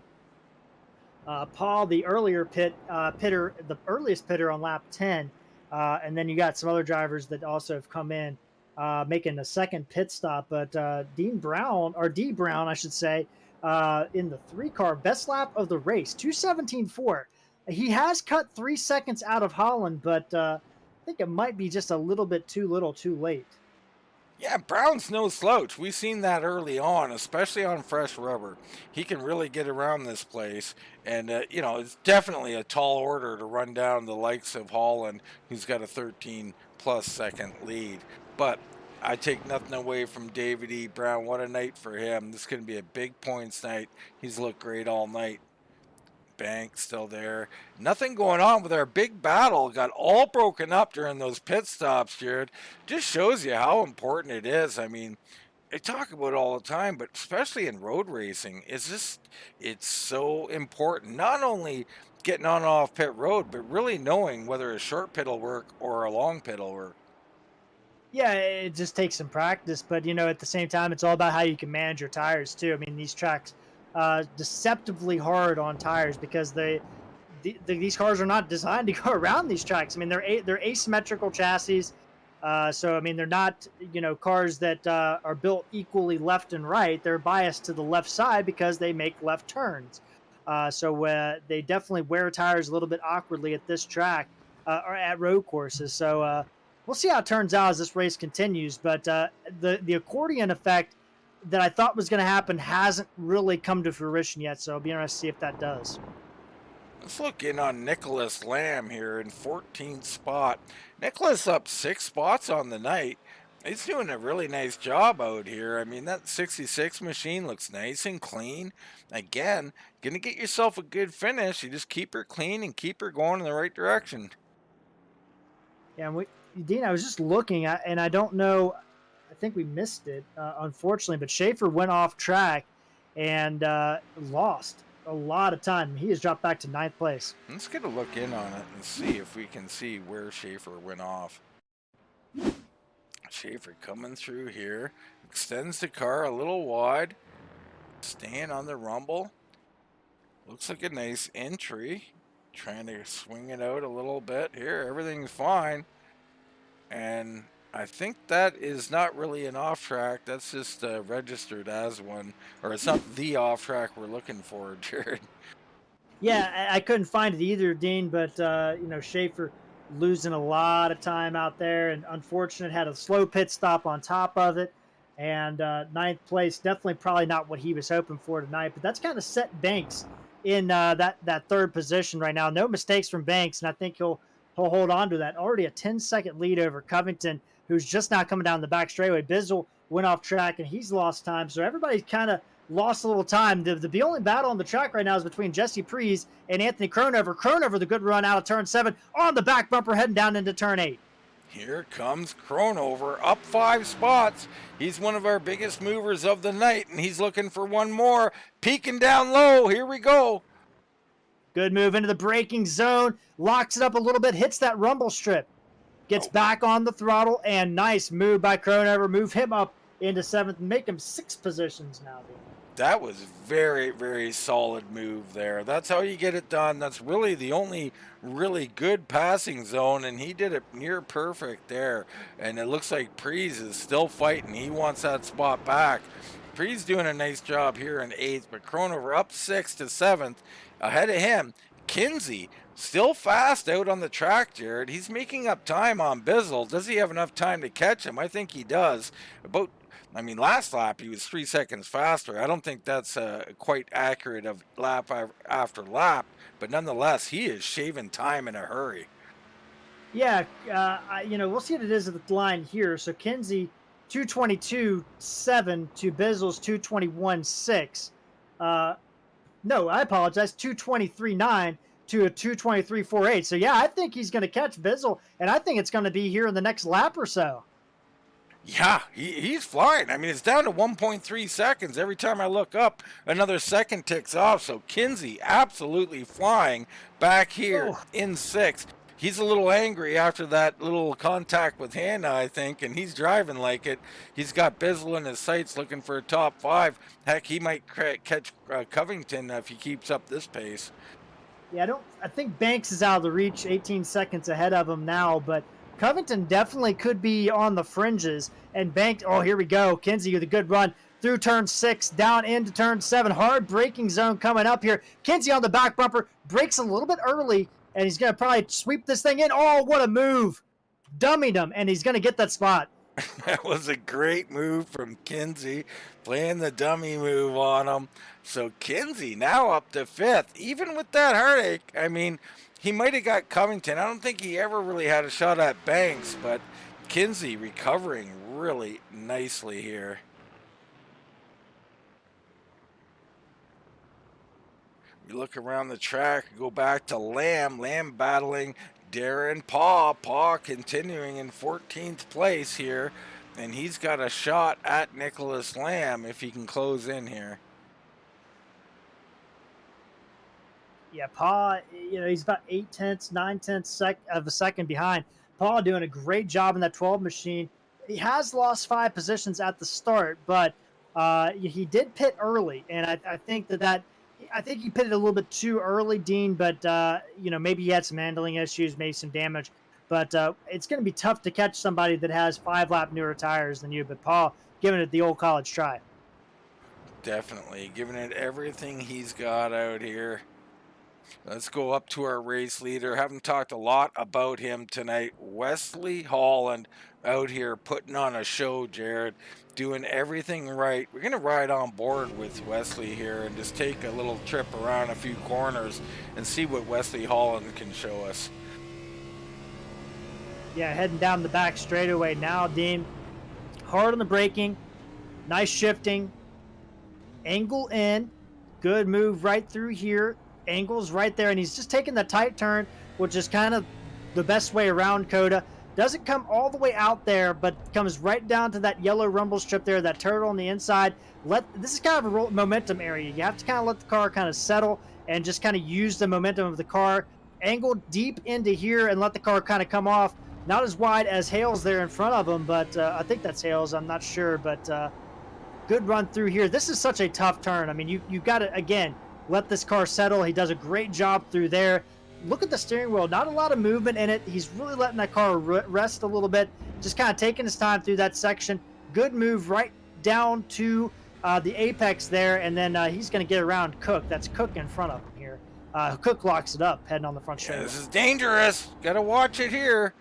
Paul, the earlier pitter, the earliest pitter on lap 10, and then you got some other drivers that also have come in, making a second pit stop. But D Brown, I should say, in the 3-car, best lap of the race, 2:17.4. He has cut 3 seconds out of Holland, but I think it might be just a little bit too little too late. Yeah, Brown's no slouch. We've seen that early on, especially on fresh rubber. He can really get around this place. And, you know, it's definitely a tall order to run down the likes of Holland, who's got a 13-plus second lead. But I take nothing away from David E. Brown. What a night for him. This is going to be a big points night. He's looked great all night. Bank still there. Nothing going on with our big battle. Got all broken up during those pit stops, Jared. Just shows you how important it is. I mean, I talk about it all the time, but especially in road racing, it's so important. Not only getting on and off pit road, but really knowing whether a short pit will work or a long pit will work. Yeah, it just takes some practice, but, you know, at the same time, it's all about how you can manage your tires, too. I mean, these tracks, deceptively hard on tires because these cars are not designed to go around these tracks. I mean, they're asymmetrical chassis, so I mean they're not, you know, cars that are built equally left and right. They're biased to the left side because they make left turns. So they definitely wear tires a little bit awkwardly at this track or at road courses. So we'll see how it turns out as this race continues. But the accordion effect that I thought was going to happen hasn't really come to fruition yet, so I'll be interested to see if that does. Let's look in on Nicholas Lamb here in 14th spot. Nicholas up 6 spots on the night. He's doing a really nice job out here. I mean, that 66 machine looks nice and clean. Again, going to get yourself a good finish. You just keep her clean and keep her going in the right direction. Yeah, Dean, I was just looking, and I don't know, I think we missed it, unfortunately, but Schaffer went off track and lost a lot of time. He has dropped back to 9th place. Let's get a look in on it and see if we can see where Schaffer went off. Schaffer coming through here, extends the car a little wide, staying on the rumble. Looks like a nice entry, trying to swing it out a little bit here. Everything's fine. And I think that is not really an off track. That's just registered as one, or it's not the off track we're looking for, Jared. Yeah, I couldn't find it either, Dean, but, you know, Schaffer losing a lot of time out there, and unfortunate had a slow pit stop on top of it. And 9th place, definitely probably not what he was hoping for tonight, but that's kind of set Banks in that 3rd position right now. No mistakes from Banks, and I think he'll hold on to that. Already a 10-second lead over Covington, who's just now coming down the back straightaway. Bizzle went off track, and he's lost time. So everybody's kind of lost a little time. The only battle on the track right now is between Jesse Pries and Anthony Crownover. Crownover, the good run out of turn 7 on the back bumper, heading down into turn 8. Here comes Crownover, up 5 spots. He's one of our biggest movers of the night, and he's looking for one more. Peeking down low. Here we go. Good move into the braking zone. Locks it up a little bit. Hits that rumble strip. Gets back on the throttle, and nice move by Crownover. Move him up into 7th and make him 6 positions now. That was very, very solid move there. That's how you get it done. That's really the only really good passing zone, and he did it near perfect there. And it looks like Pries is still fighting. He wants that spot back. Pries doing a nice job here in 8th, but Crownover up 6th to 7th. Ahead of him, Kinsey, still fast out on the track, Jared. He's making up time on Bizzle. Does he have enough time to catch him? I think he does. Last lap he was 3 seconds faster. I don't think that's quite accurate of lap after lap, but nonetheless, he is shaving time in a hurry. Yeah, we'll see what it is at the line here. So Kinsey, 222.7 to Bizzle's 221.6. No, I apologize, 223.9 to a 223.48. So yeah, I think he's going to catch Bizzle, and I think it's going to be here in the next lap or so. Yeah, he's flying. I mean, it's down to 1.3 seconds. Every time I look up, another second ticks off. So Kinsey absolutely flying back here in 6th. He's a little angry after that little contact with Hannah, I think, and he's driving like it. He's got Bizzle in his sights looking for a top 5. Heck, he might catch Covington if he keeps up this pace. Yeah, I think Banks is out of the reach, 18 seconds ahead of him now, but Covington definitely could be on the fringes. And Banks, here we go. Kinsey with a good run through turn 6, down into turn 7. Hard braking zone coming up here. Kinsey on the back bumper, brakes a little bit early, and he's going to probably sweep this thing in. Oh, what a move. Dummied him, and he's going to get that spot. That was a great move from Kinsey, playing the dummy move on him. So Kinsey now up to 5th. Even with that heartache, I mean, he might have got Covington. I don't think he ever really had a shot at Banks, but Kinsey recovering really nicely here. We look around the track, go back to Lam. Lam battling Darren Paw. Paw continuing in 14th place here, and he's got a shot at Nicholas Lam if he can close in here. Yeah, Paw, he's about 9/10 of a second behind. Paw doing a great job in that 12 machine. He has lost 5 positions at the start, but he did pit early, and I think I think he pitted a little bit too early, Dean, but maybe he had some handling issues, maybe some damage. But it's going to be tough to catch somebody that has 5-lap newer tires than you. But Paul giving it the old college try. Definitely giving it everything he's got out here. Let's go up to our race leader. Haven't talked a lot about him tonight. Wesley Holland out here putting on a show, Jared. Doing everything right. We're going to ride on board with Wesley here and just take a little trip around a few corners and see what Wesley Holland can show us. Yeah, heading down the back straightaway now, Dean. Hard on the braking. Nice shifting. Angle in. Good move right through here. Angle's right there, and he's just taking the tight turn, which is kind of the best way around Coda. Doesn't come all the way out there, but comes right down to that yellow rumble strip there, that turtle on the inside. This is kind of a momentum area. You have to kind of let the car kind of settle and just kind of use the momentum of the car. Angle deep into here and let the car kind of come off. Not as wide as Hales there in front of him, but I think that's Hales. I'm not sure, but good run through here. This is such a tough turn. I mean, you've got to, again, let this car settle. He does a great job through there. Look at the steering wheel. Not a lot of movement in it. He's really letting that car rest a little bit. Just kind of taking his time through that section. Good move right down to the apex there, and then he's going to get around Cook. That's Cook in front of him here. Cook locks it up, heading on the front straight. This is dangerous. Got to watch it here.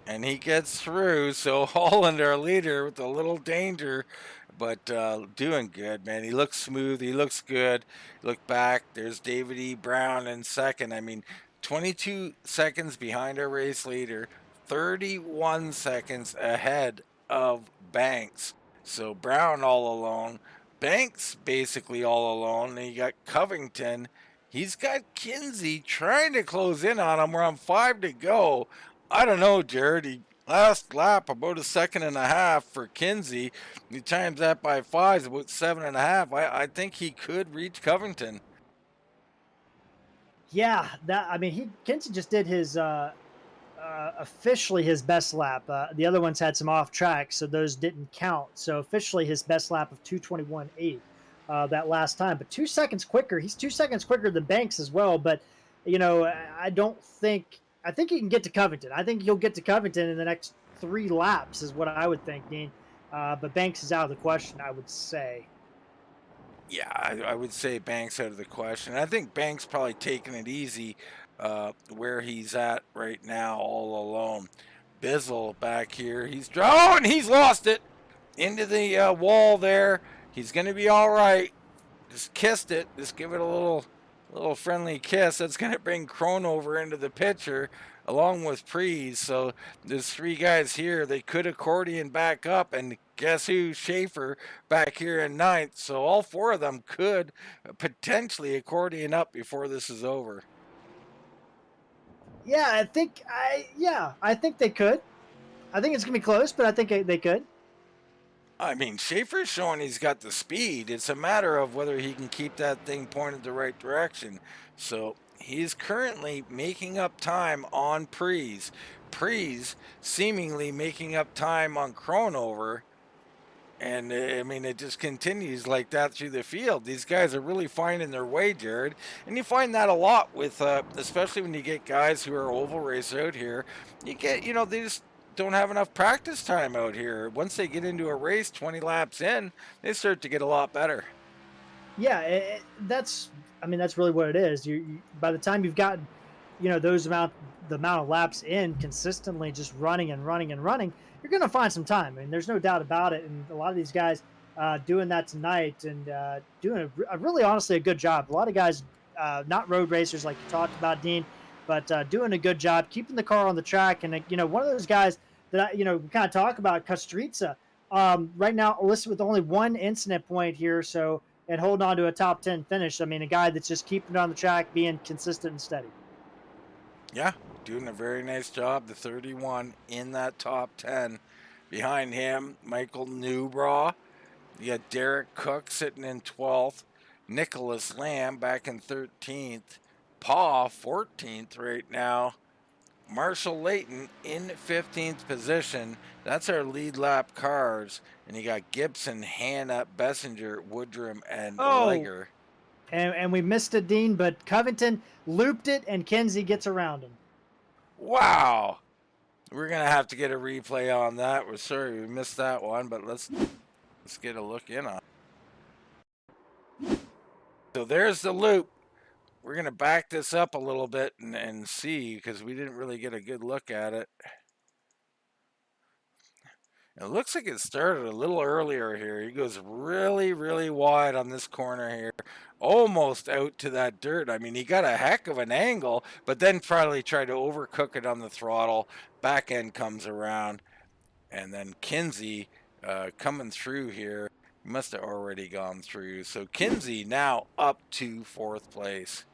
And he gets through. So Holland, our leader, with a little danger, but doing good, man. He looks smooth. He looks good. Look back. There's David E. Brown in second. I mean, 22 seconds behind our race leader, 31 seconds ahead of Banks. So Brown all alone. Banks basically all alone. And you got Covington. He's got Kinsey trying to close in on him. We're on 5 to go. I don't know, Jared. Last lap, about 1.5 seconds for Kinsey. He times that by 5, is about 7.5. I think he could reach Covington. Yeah, Kinsey just did his officially his best lap. The other ones had some off track, so those didn't count. So officially his best lap of 2:21.8 that last time, but 2 seconds quicker. He's 2 seconds quicker than Banks as well. But I think he can get to Covington. I think he'll get to Covington in the next 3 laps is what I would think, Dean. But Banks is out of the question, I would say. Yeah, I would say Banks out of the question. I think Banks probably taking it easy where he's at right now, all alone. Bizzle back here. And he's lost it into the wall there. He's going to be all right. Just kissed it. Just give it a little friendly kiss. That's going to bring Crownover into the picture along with Pries. So there's three guys here. They could accordion back up, and guess who? Schaffer back here in ninth. So all four of them could potentially accordion up before this is over. Yeah, I think they could. I think it's gonna be close, but I think they could. I mean, Schaefer's showing he's got the speed. It's a matter of whether he can keep that thing pointed the right direction. So he's currently making up time on Pries. Pries seemingly making up time on Crownover. And I mean, it just continues like that through the field. These guys are really finding their way, Jared. And you find that a lot with, especially when you get guys who are oval racers out here. You get, they just don't have enough practice time out here. Once they get into a race 20 laps in, they start to get a lot better. Yeah, that's really what it is. You by the time you've gotten, the amount of laps in consistently, just running and running and running, you're going to find some time. I mean, there's no doubt about it. And a lot of these guys doing that tonight and doing a really, honestly, a good job. A lot of guys, not road racers like you talked about, Dean, but doing a good job keeping the car on the track. And one of those guys that we kind of talk about, Costrizza, right now listed with only one incident point here, so and holding on to a top 10 finish. I mean, a guy that's just keeping it on the track, being consistent and steady. Yeah, doing a very nice job. The 31 in that top 10. Behind him, Michael Newbraw. You got Derek Cook sitting in 12th. Nicholas Lamb back in 13th. Paw 14th right now. Marshall Layton in 15th position. That's our lead lap cars. And you got Gibson, Hanna, Bessinger, Woodrum, and Legger. And we missed it, Dean, but Covington looped it, and Kinsey gets around him. Wow. We're going to have to get a replay on that. We're sorry we missed that one, but let's get a look in on it. So there's the loop. We're going to back this up a little bit and see, because we didn't really get a good look at it. It looks like it started a little earlier here. He goes really, really wide on this corner here. Almost out to that dirt. I mean, he got a heck of an angle, but then probably tried to overcook it on the throttle. Back end comes around. And then Kinsey coming through here. He must have already gone through. So Kinsey now up to 4th place.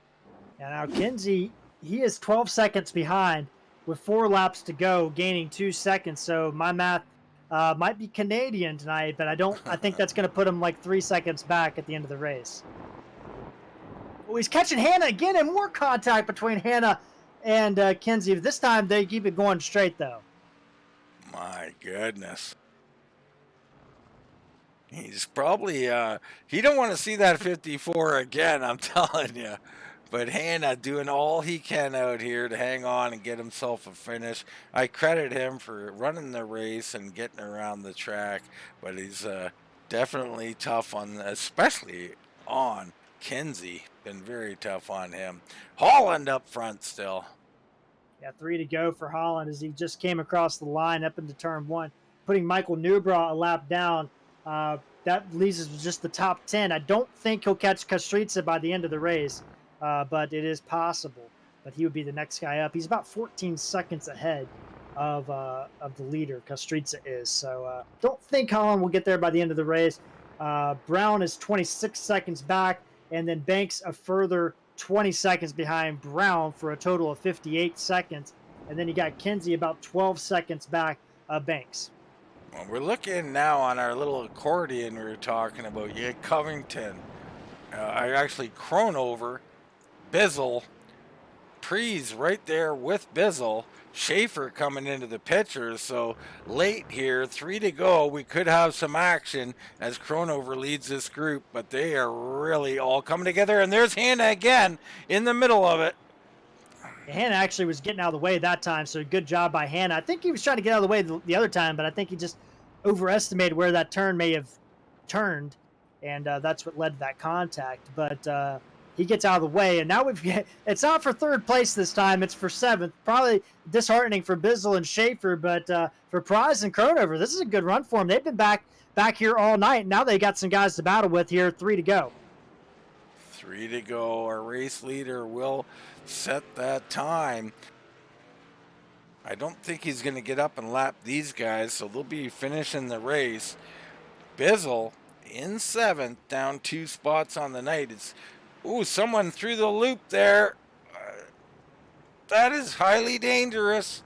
And now Kinsey, he is 12 seconds behind with 4 laps to go, gaining 2 seconds. So my math might be Canadian tonight, but I think that's going to put him like 3 seconds back at the end of the race. Oh, he's catching Hanna again, and more contact between Hanna and Kinsey. This time they keep it going straight, though. My goodness. He's probably, he don't want to see that 54 again, I'm telling you. But Hanna doing all he can out here to hang on and get himself a finish. I credit him for running the race and getting around the track, but he's definitely tough on, especially on Kinsey. Been very tough on him. Holland up front still. Yeah, 3 to go for Holland as he just came across the line up into turn 1, putting Michael Newbraw a lap down. That leaves us with just the top 10. I don't think he'll catch Costrizza by the end of the race. But it is possible. But he would be the next guy up. He's about 14 seconds ahead of the leader, Costrizza is. So don't think Holland will get there by the end of the race. Brown is 26 seconds back, and then Banks a further 20 seconds behind Brown for a total of 58 seconds. And then you got Kinsey about 12 seconds back of Banks. Well, we're looking now on our little accordion we were talking about. You had Covington. I actually Crownover. Bizzle, Pries right there with Bizzle, Schaffer coming into the picture. So late here, 3 to go, we could have some action as Crownover leads this group, but they are really all coming together. And there's Hanna again in the middle of it. Hanna actually was getting out of the way that time, so good job by Hanna. I think he was trying to get out of the way the other time, but I think he just overestimated where that turn may have turned and that's what led to that contact. But he gets out of the way, and now it's not for third place this time. It's for seventh. Probably disheartening for Bizzle and Schaffer, but for Pries and Crownover, this is a good run for them. They've been back here all night. Now they got some guys to battle with here. 3 to go. 3 to go. Our race leader will set that time. I don't think he's going to get up and lap these guys, so they'll be finishing the race. Bizzle in 7th, down 2 spots on the night. It's someone threw the loop there. That is highly dangerous.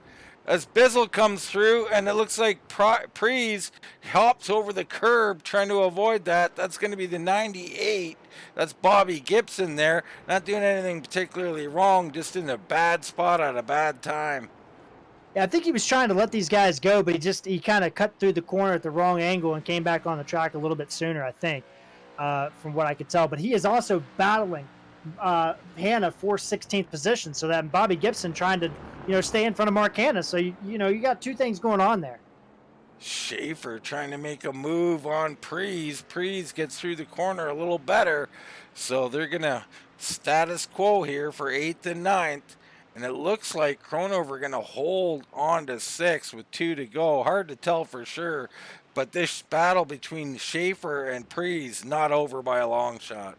As Bizzle comes through, and it looks like Pries hops over the curb trying to avoid that. That's going to be the 98. That's Bobby Gibson there. Not doing anything particularly wrong, just in a bad spot at a bad time. Yeah, I think he was trying to let these guys go, but he kind of cut through the corner at the wrong angle and came back on the track a little bit sooner, I think, from what I could tell. But he is also battling Hanna for 16th position, so that Bobby Gibson trying to stay in front of Mark Hanna. So you got 2 things going on there. Schaffer trying to make a move on Pries. Pries gets through the corner a little better, so they're gonna status quo here for 8th and 9th. And it looks like Crownover going to hold on to 6 with 2 to go. Hard to tell for sure, but this battle between Schaffer and Pries not over by a long shot.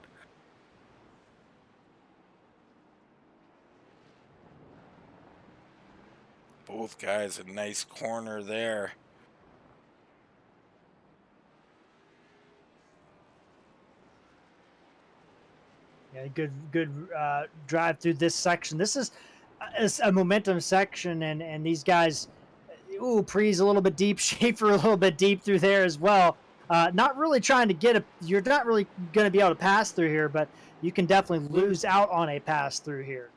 Both guys a nice corner there. Yeah, good drive through this section. This is a momentum section, and these guys, Pries a little bit deep, Schaffer a little bit deep through there as well. Not really trying to you're not really going to be able to pass through here, but you can definitely lose out on a pass through here.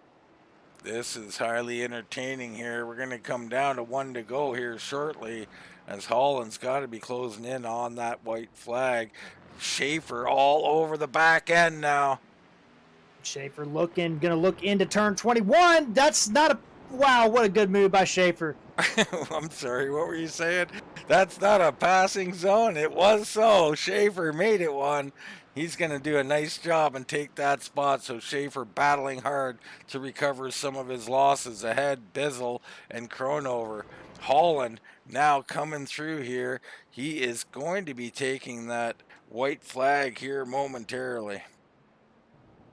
This is highly entertaining here. We're going to come down to 1 to go here shortly, as Holland's got to be closing in on that white flag. Schaffer all over the back end now. Schaffer going to look into turn 21. That's not a, wow, what a good move by Schaffer. I'm sorry, what were you saying? That's not a passing zone. It was so. Schaffer made it one. He's going to do a nice job and take that spot. So Schaffer battling hard to recover some of his losses ahead. Bizzle and Crownover. Holland now coming through here. He is going to be taking that white flag here momentarily.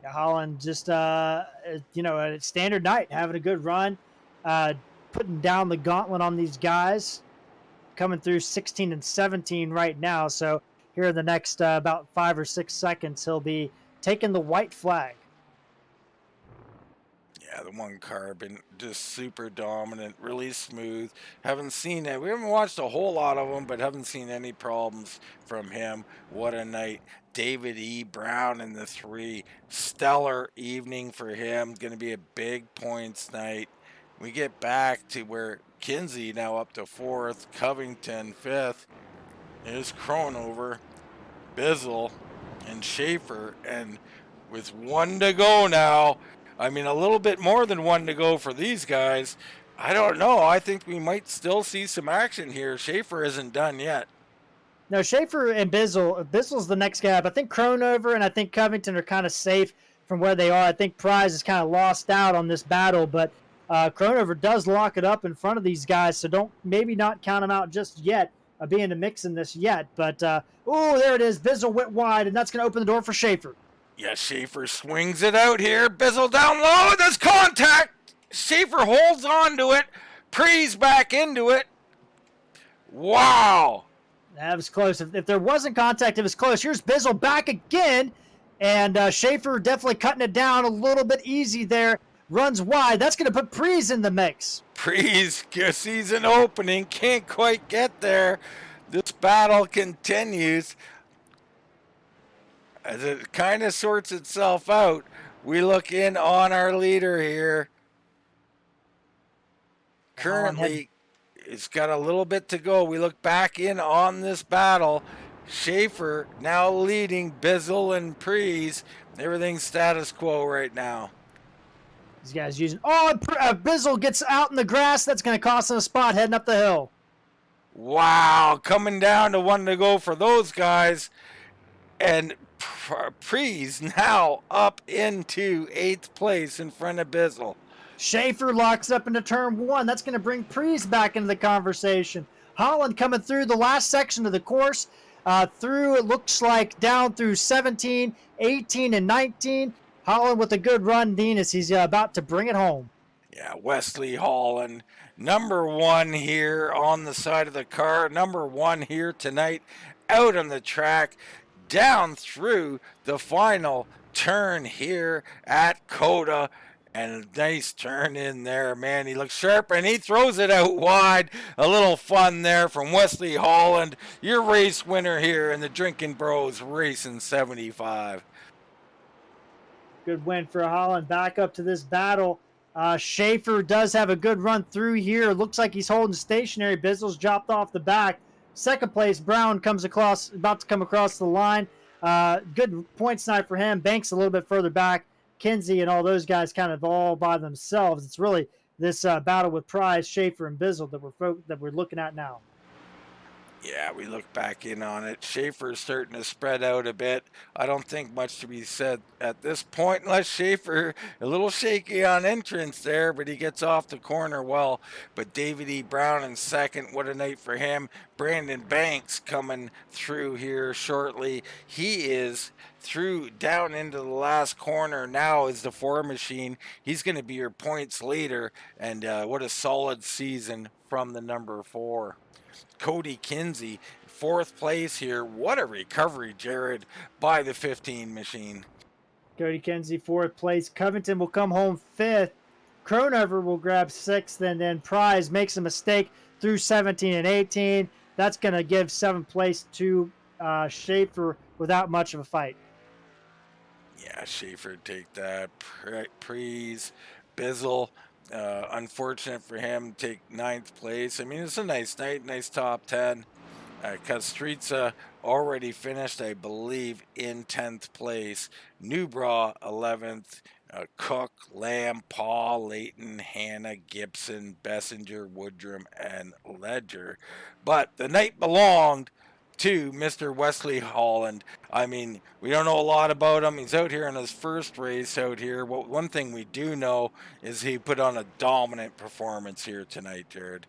Holland just, a standard night, having a good run, putting down the gauntlet on these guys, coming through 16 and 17 right now. So here in the next about 5 or 6 seconds, he'll be taking the white flag. Yeah, the one car been just super dominant, really smooth. Haven't seen it. We haven't watched a whole lot of them, but haven't seen any problems from him. What a night. David E. Brown in the 3. Stellar evening for him. Going to be a big points night. We get back to where Kinsey now up to 4th. Covington 5th. There's Crownover, Bizzle, and Schaffer. And with 1 to go now, I mean, a little bit more than 1 to go for these guys. I don't know. I think we might still see some action here. Schaffer isn't done yet. No, Schaffer and Bizzle's the next guy up. I think Crownover and I think Covington are kind of safe from where they are. I think Pries is kind of lost out on this battle, but Crownover does lock it up in front of these guys, so maybe not count them out just yet, being in the mix in this yet. But, there it is. Bizzle went wide, and that's going to open the door for Schaffer. Yeah, Schaffer swings it out here. Bizzle down low. There's contact. Schaffer holds on to it. Pries back into it. Wow. That was close. If there wasn't contact, it was close. Here's Bizzle back again, and Schaffer definitely cutting it down a little bit easy there. Runs wide. That's going to put Pries in the mix. Pries sees an opening. Can't quite get there. This battle continues. As it kind of sorts itself out, we look in on our leader here. Currently, it's got a little bit to go. We look back in on this battle. Schaffer now leading Bizzle and Pries. Everything's status quo right now. These guys using... Bizzle gets out in the grass. That's going to cost him a spot heading up the hill. Wow, coming down to 1 to go for those guys. And Pries now up into 8th place in front of Bizzle. Schaffer locks up into turn 1. That's going to bring Pries back into the conversation. Holland coming through the last section of the course, through, it looks like, down through 17, 18, and 19. Holland with a good run, Dean, as he's about to bring it home. Yeah, Wesley Holland, number 1 here on the side of the car, number 1 here tonight, out on the track, down through the final turn here at Coda. And a nice turn in there, man. He looks sharp, and he throws it out wide. A little fun there from Wesley Holland, your race winner here in the Drinkin Bros Racing 75. Good win for Holland. Back up to this battle. Schaffer does have a good run through here. Looks like he's holding stationary. Bizzle's dropped off the back. Second place, Brown about to come across the line. Good point snipe for him. Banks a little bit further back. Kinsey and all those guys kind of all by themselves. It's really this battle with Pries, Schaffer, and Bizzle that we're looking at now. Yeah, we look back in on it. Schaffer's starting to spread out a bit. I don't think much to be said at this point, unless Schaffer, a little shaky on entrance there, but he gets off the corner well. But David E. Brown in second, what a night for him. Brandon Banks coming through here shortly. He is through down into the last corner now is the 4 machine. He's going to be your points leader, and what a solid season from the number 4. Cody Kinsey, 4th place here. What a recovery, Jared, by the 15 machine. Cody Kinsey, 4th place. Covington will come home 5th. Crownover will grab 6th, and then Pries makes a mistake through 17 and 18. That's going to give 7th place to Schaffer without much of a fight. Yeah, Schaffer take that. Pries, Bizzle. Unfortunate for him to take 9th place. I mean, it's a nice night, nice top 10. Costrizza already finished, I believe, in 10th place. Newbra 11th. Cook, Lamb, Paul, Layton, Hannah, Gibson, Bessinger, Woodrum, and Ledger. But the night belonged to Mr. Wesley Holland. I mean, we don't know a lot about him. He's out here in his first race out here. Well, one thing we do know is he put on a dominant performance here tonight, Jared.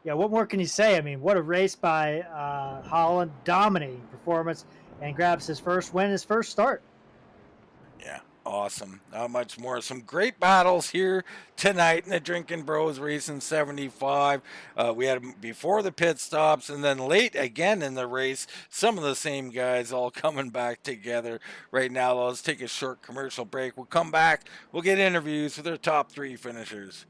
Yeah, what more can you say? I mean, what a race by Holland. Dominating performance, and grabs his first win, his first start. Yeah, awesome. Not much more. Some great battles here tonight in the Drinkin Bros Racing 75. We had them before the pit stops, and then late again in the race. Some of the same guys all coming back together right now. Let's take a short commercial break. We'll come back. We'll get interviews with our top 3 finishers.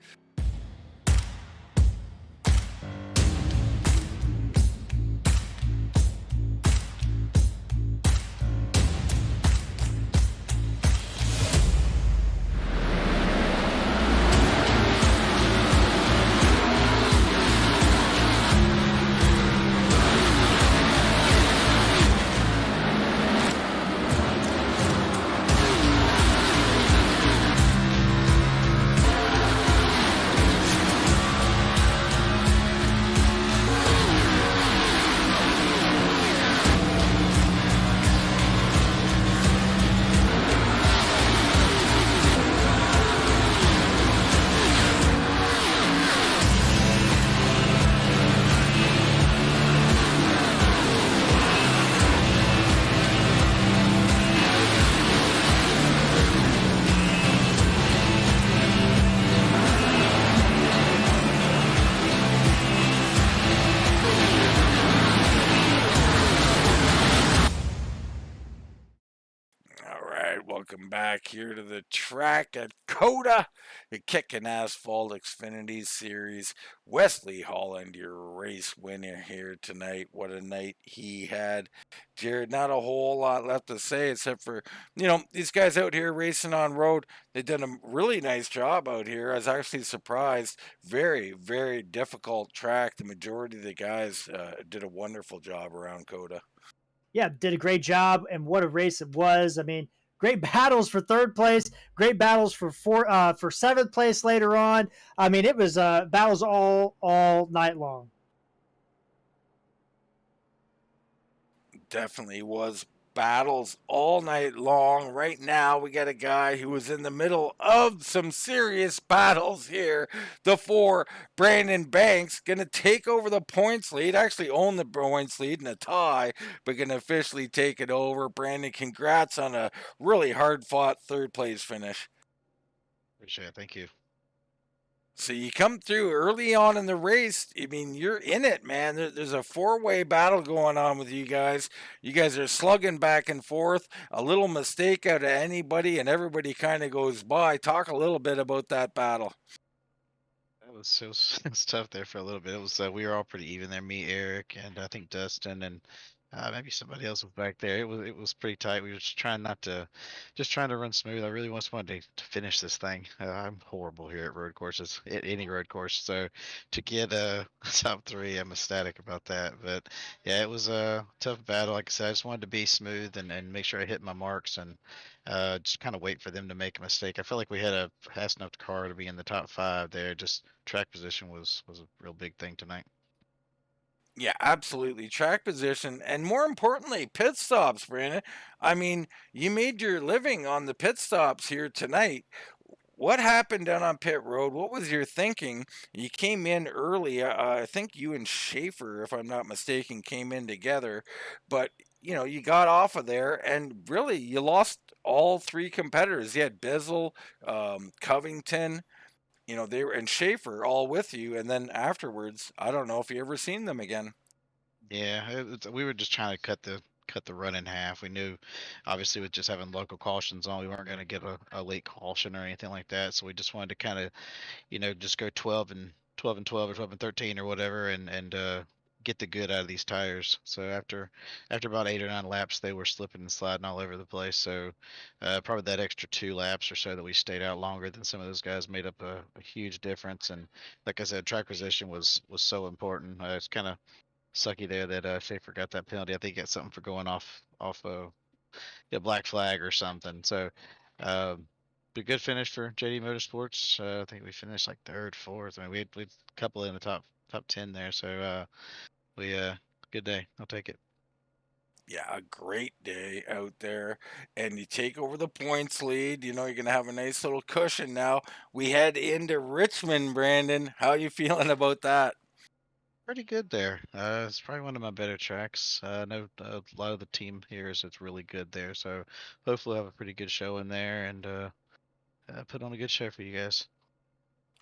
Welcome back here to the track at Coda, the Kickin Assphalt Xfinity Series. Wesley Holland, your race winner here tonight. What a night he had. Jared, not a whole lot left to say except for, these guys out here racing on road, they did a really nice job out here. I was actually surprised. Very, very difficult track. The majority of the guys did a wonderful job around Coda. Yeah, did a great job, and what a race it was. I mean, great battles for 3rd place, great battles for 7th place later on. I mean, it was battles all night long. Definitely was battles all night long. Right now, we got a guy who was in the middle of some serious battles here. The 4, Brandon Banks, going to take over the points lead. Actually, own the points lead in a tie, but going to officially take it over. Brandon, congrats on a really hard fought third place finish. Appreciate it. Thank you. So you come through early on in the race. I mean, you're in it, man. There's a 4-way battle going on with you guys. You guys are slugging back and forth. A little mistake out of anybody, and everybody kind of goes by. Talk a little bit about that battle. It was tough there for a little bit. It was we were all pretty even there. Me, Eric, and I think Dustin, and maybe somebody else was back there. It was pretty tight. We were just trying to run smooth. I really just wanted to finish this thing. I'm horrible here at road courses, at any road course. So to get top 3, I'm ecstatic about that. But yeah, it was a tough battle. Like I said, I just wanted to be smooth and make sure I hit my marks and just kind of wait for them to make a mistake. I felt like we had a fast enough car to be in the top 5 there. Just track position was a real big thing tonight. Yeah, absolutely. Track position, and more importantly, pit stops, Brandon. I mean, you made your living on the pit stops here tonight. What happened down on pit road? What was your thinking? You came in early. I think you and Schaffer, if I'm not mistaken, came in together. But, you got off of there, and really, you lost all 3 competitors. You had Bizzle, Covington, they were, and Schaffer all with you. And then afterwards, I don't know if you ever seen them again. Yeah, we were just trying to cut the run in half. We knew, obviously, with just having local cautions on, we weren't going to get a late caution or anything like that. So we just wanted to kind of, just go 12 or 12 and 13 or whatever, and get the good out of these tires. So after about 8 or 9 laps, they were slipping and sliding all over the place. So probably that extra 2 laps or so that we stayed out longer than some of those guys made up a huge difference. And like I said, track position was so important. It's kind of sucky there that Schaefer got that penalty. I think he got something for going off a black flag or something. So, but good finish for JD Motorsports. I think we finished like 3rd, 4th. I mean, we had a couple in the top 10 there. So we good day. I'll take it. Yeah, a great day out there, and you take over the points lead. You're going to have a nice little cushion now. We head into Richmond, Brandon. How you feeling about that? Pretty good there. It's probably one of my better tracks. I know a lot of the team here is it's really good there. So hopefully we'll have a pretty good show in there and put on a good show for you guys.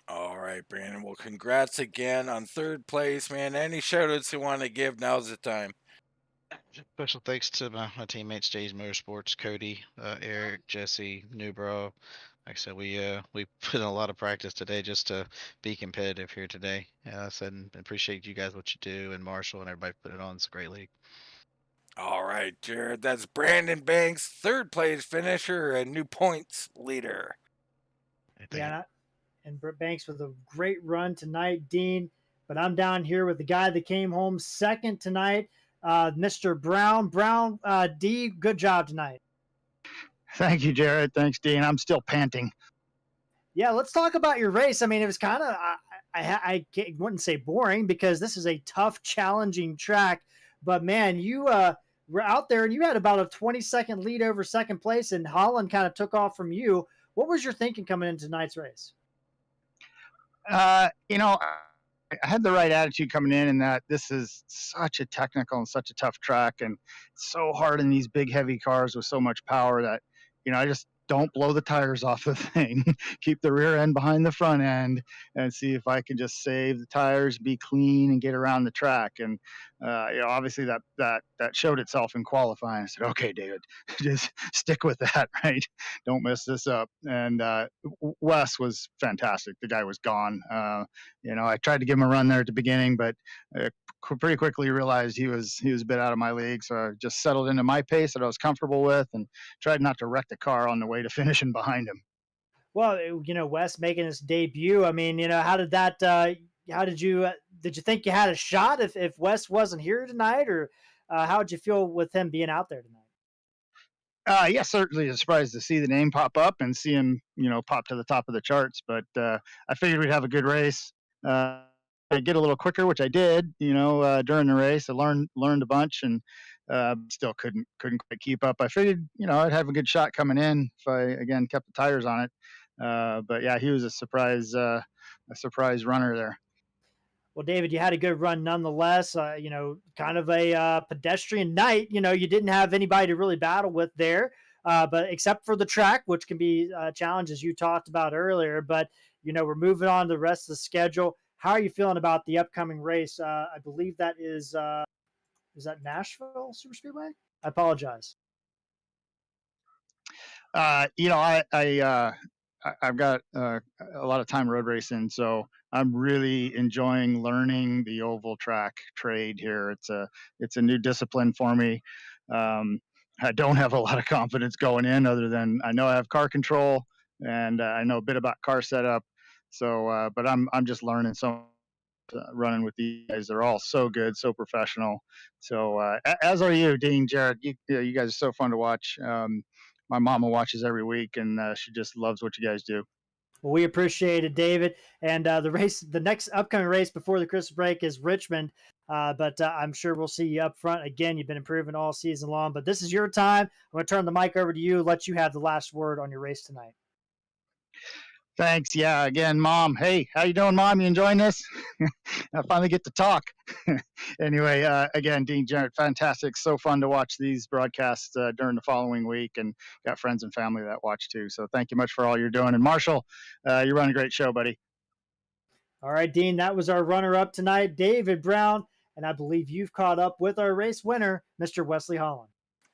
All right, Brandon. Well, congrats again on 3rd place, man. Any shout-outs you want to give, now's the time. Special thanks to my teammates, Jay's Motorsports, Cody, Eric, Jesse, Newbro. Like I said, we put in a lot of practice today just to be competitive here today. I said, and appreciate you guys what you do, and Marshall and everybody put it on. It's a great league. All right, Jared. That's Brandon Banks, 3rd place finisher and new points leader. Yeah, and Banks with a great run tonight, Dean. But I'm down here with the guy that came home 2nd tonight, Mr. Brown. Brown, D, good job tonight. Thank you, Jared. Thanks, Dean. I'm still panting. Yeah, let's talk about your race. I mean, it was kind of, I wouldn't say boring because this is a tough, challenging track. But man, you were out there and you had about a 20-second lead over 2nd place, and Holland kind of took off from you. What was your thinking coming into tonight's race? I had the right attitude coming in that this is such a technical and such a tough track, and so hard in these big, heavy cars with so much power that, I just don't blow the tires off the thing. Keep the rear end behind the front end and see if I can just save the tires, be clean, and get around the track. And obviously that showed itself in qualifying. I said, okay, David, just stick with that, right? Don't mess this up. And Wes was fantastic. The guy was gone. I tried to give him a run there at the beginning, but pretty quickly realized he was a bit out of my league. So I just settled into my pace that I was comfortable with and tried not to wreck the car on the way to finishing behind him. Well, Wes making his debut. I mean, how did that? How did you think you had a shot if Wes wasn't here tonight, or how did you feel with him being out there tonight? Yeah, certainly surprised to see the name pop up and see him, pop to the top of the charts. But I figured we'd have a good race. I get a little quicker, which I did, during the race. I learned a bunch, and Still couldn't quite keep up. I figured, I'd have a good shot coming in if I again kept the tires on it. But yeah, he was a surprise runner there. Well, David, you had a good run nonetheless. Kind of a pedestrian night. You didn't have anybody to really battle with there, but except for the track, which can be a challenge as you talked about earlier. But we're moving on to the rest of the schedule. How are you feeling about the upcoming race? I believe that is that Nashville Super Speedway? I apologize. I've got a lot of time road racing, so I'm really enjoying learning the oval track trade here. It's a new discipline for me. I don't have a lot of confidence going in, other than I know I have car control and I know a bit about car setup. So, but I'm just learning so running with these guys. They're all so good, so professional. So as are you, Dean, Jared. You guys are so fun to watch. My mama watches every week, and she just loves what you guys do. Well, we appreciate it, David. And the next upcoming race before the Christmas break is Richmond. But I'm sure we'll see you up front. Again, you've been improving all season long, but this is your time. I'm going to turn the mic over to you, let you have the last word on your race tonight. Thanks. Yeah. Again, Mom. Hey, how you doing, Mom? You enjoying this? I finally get to talk. Anyway, again, Dean, Jared, fantastic. So fun to watch these broadcasts during the following week, and got friends and family that watch too. So thank you much for all you're doing. And Marshall, you run a great show, buddy. All right, Dean, that was our runner-up tonight, David Brown, and I believe you've caught up with our race winner, Mr. Wesley Holland.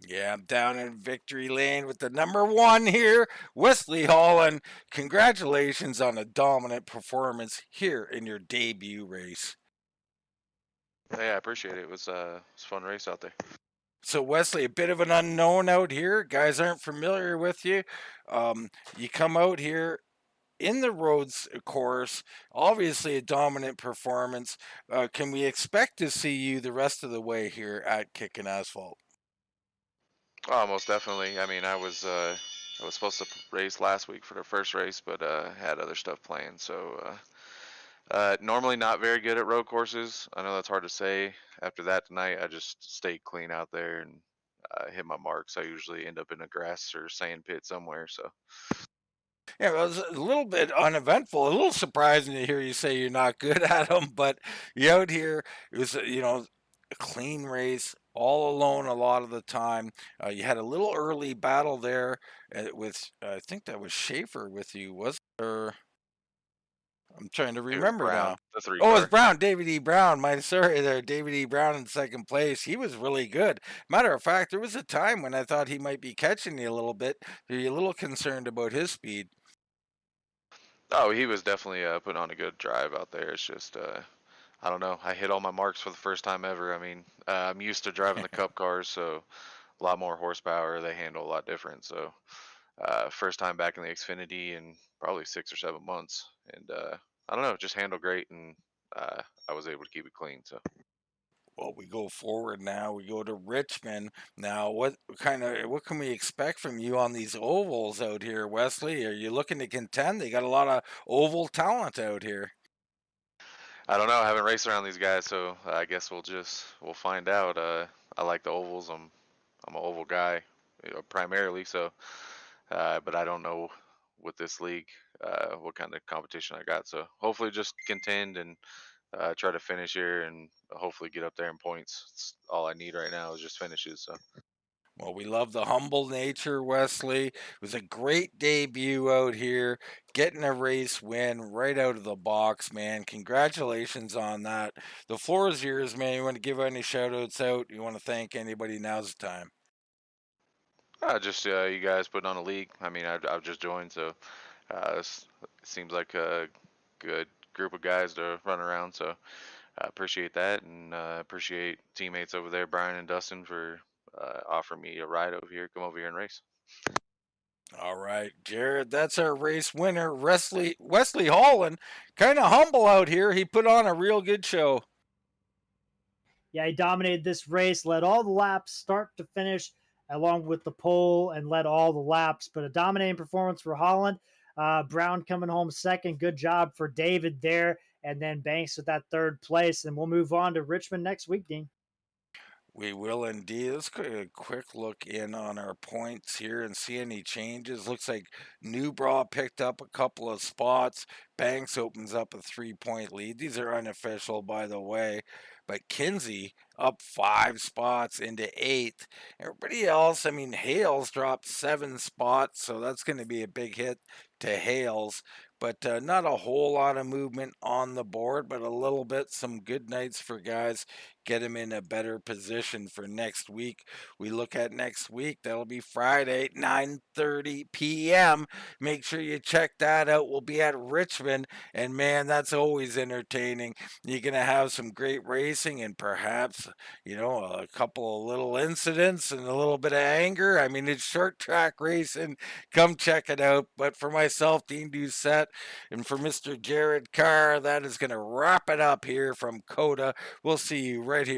Yeah, I'm down in victory lane with the number one here, Wesley Holland. Congratulations on a dominant performance here in your debut race. Hey, I appreciate it. It was a fun race out there. So Wesley, a bit of an unknown out here. Guys aren't familiar with you. You come out here in the roads course, obviously a dominant performance. Can we expect to see you the rest of the way here at Kickin Assphalt? Oh, most definitely. I mean, I was supposed to race last week for the first race, but had other stuff planned. So normally not very good at road courses. I know that's hard to say. After that tonight, I just stayed clean out there and hit my marks. I usually end up in a grass or sand pit somewhere. So. Yeah, well, it was a little bit uneventful, a little surprising to hear you say you're not good at them, but you out here, it was, a clean race, all alone a lot of the time. You had a little early battle there with, I think that was Schaffer with you, was there? I'm trying to remember Brown, now. the three Oh, car. it's Brown, David E. Brown. Sorry there, David E. Brown in second place. He was really good. Matter of fact, there was a time when I thought he might be catching you a little bit. Are you a little concerned about his speed? Oh, he was definitely putting on a good drive out there. It's just, I don't know. I hit all my marks for the first time ever. I mean, I'm used to driving the Cup cars, so a lot more horsepower. They handle a lot different. So, first time back in the Xfinity in probably 6 or 7 months, and I don't know, just handled great, and I was able to keep it clean. So. Well, we go forward now. We go to Richmond now. What can we expect from you on these ovals out here, Wesley? Are you looking to contend? They got a lot of oval talent out here. I don't know. I haven't raced around these guys, so I guess we'll find out. I like the ovals. I'm an oval guy, primarily. So, but I don't know with this league what kind of competition I got. So hopefully just contend and try to finish here and hopefully get up there in points. It's all I need right now is just finishes. So. Well, we love the humble nature, Wesley. It was a great debut out here, getting a race win right out of the box, man. Congratulations on that. The floor is yours, man. You want to give any shout outs out? You want to thank anybody? Now's the time. Just you guys putting on a league. I mean, I've just joined, so it seems like a good group of guys to run around. So I appreciate that, and appreciate teammates over there, Brian and Dustin, for offering me a ride over here. Come over here and race. All right, Jared, that's our race winner, Wesley Holland. Kind of humble out here. He put on a real good show. Yeah, he dominated this race, led all the laps start to finish, along with the pole, and led all the laps. But a dominating performance for Holland. Brown coming home second. Good job for David there. And then Banks with that third place. And we'll move on to Richmond next week, Dean. We will indeed. Let's get a quick look in on our points here and see any changes. Looks like Newbraw picked up a couple of spots. Banks opens up a 3-point lead. These are unofficial, by the way. But Kinsey up 5 spots into 8th. Everybody else, I mean, Hales dropped 7 spots, so that's going to be a big hit to Hales. But not a whole lot of movement on the board, but a little bit. Some good nights for guys. Get them in a better position for next week. We look at next week. That'll be Friday, 9:30 p.m. Make sure you check that out. We'll be at Richmond, and man, that's always entertaining. You're gonna have some great racing, and perhaps a couple of little incidents and a little bit of anger. I mean, it's short track racing. Come check it out. But for myself, Dean Doucette, and for Mr. Jared Carr, that is going to wrap it up here from COTA. We'll see you right here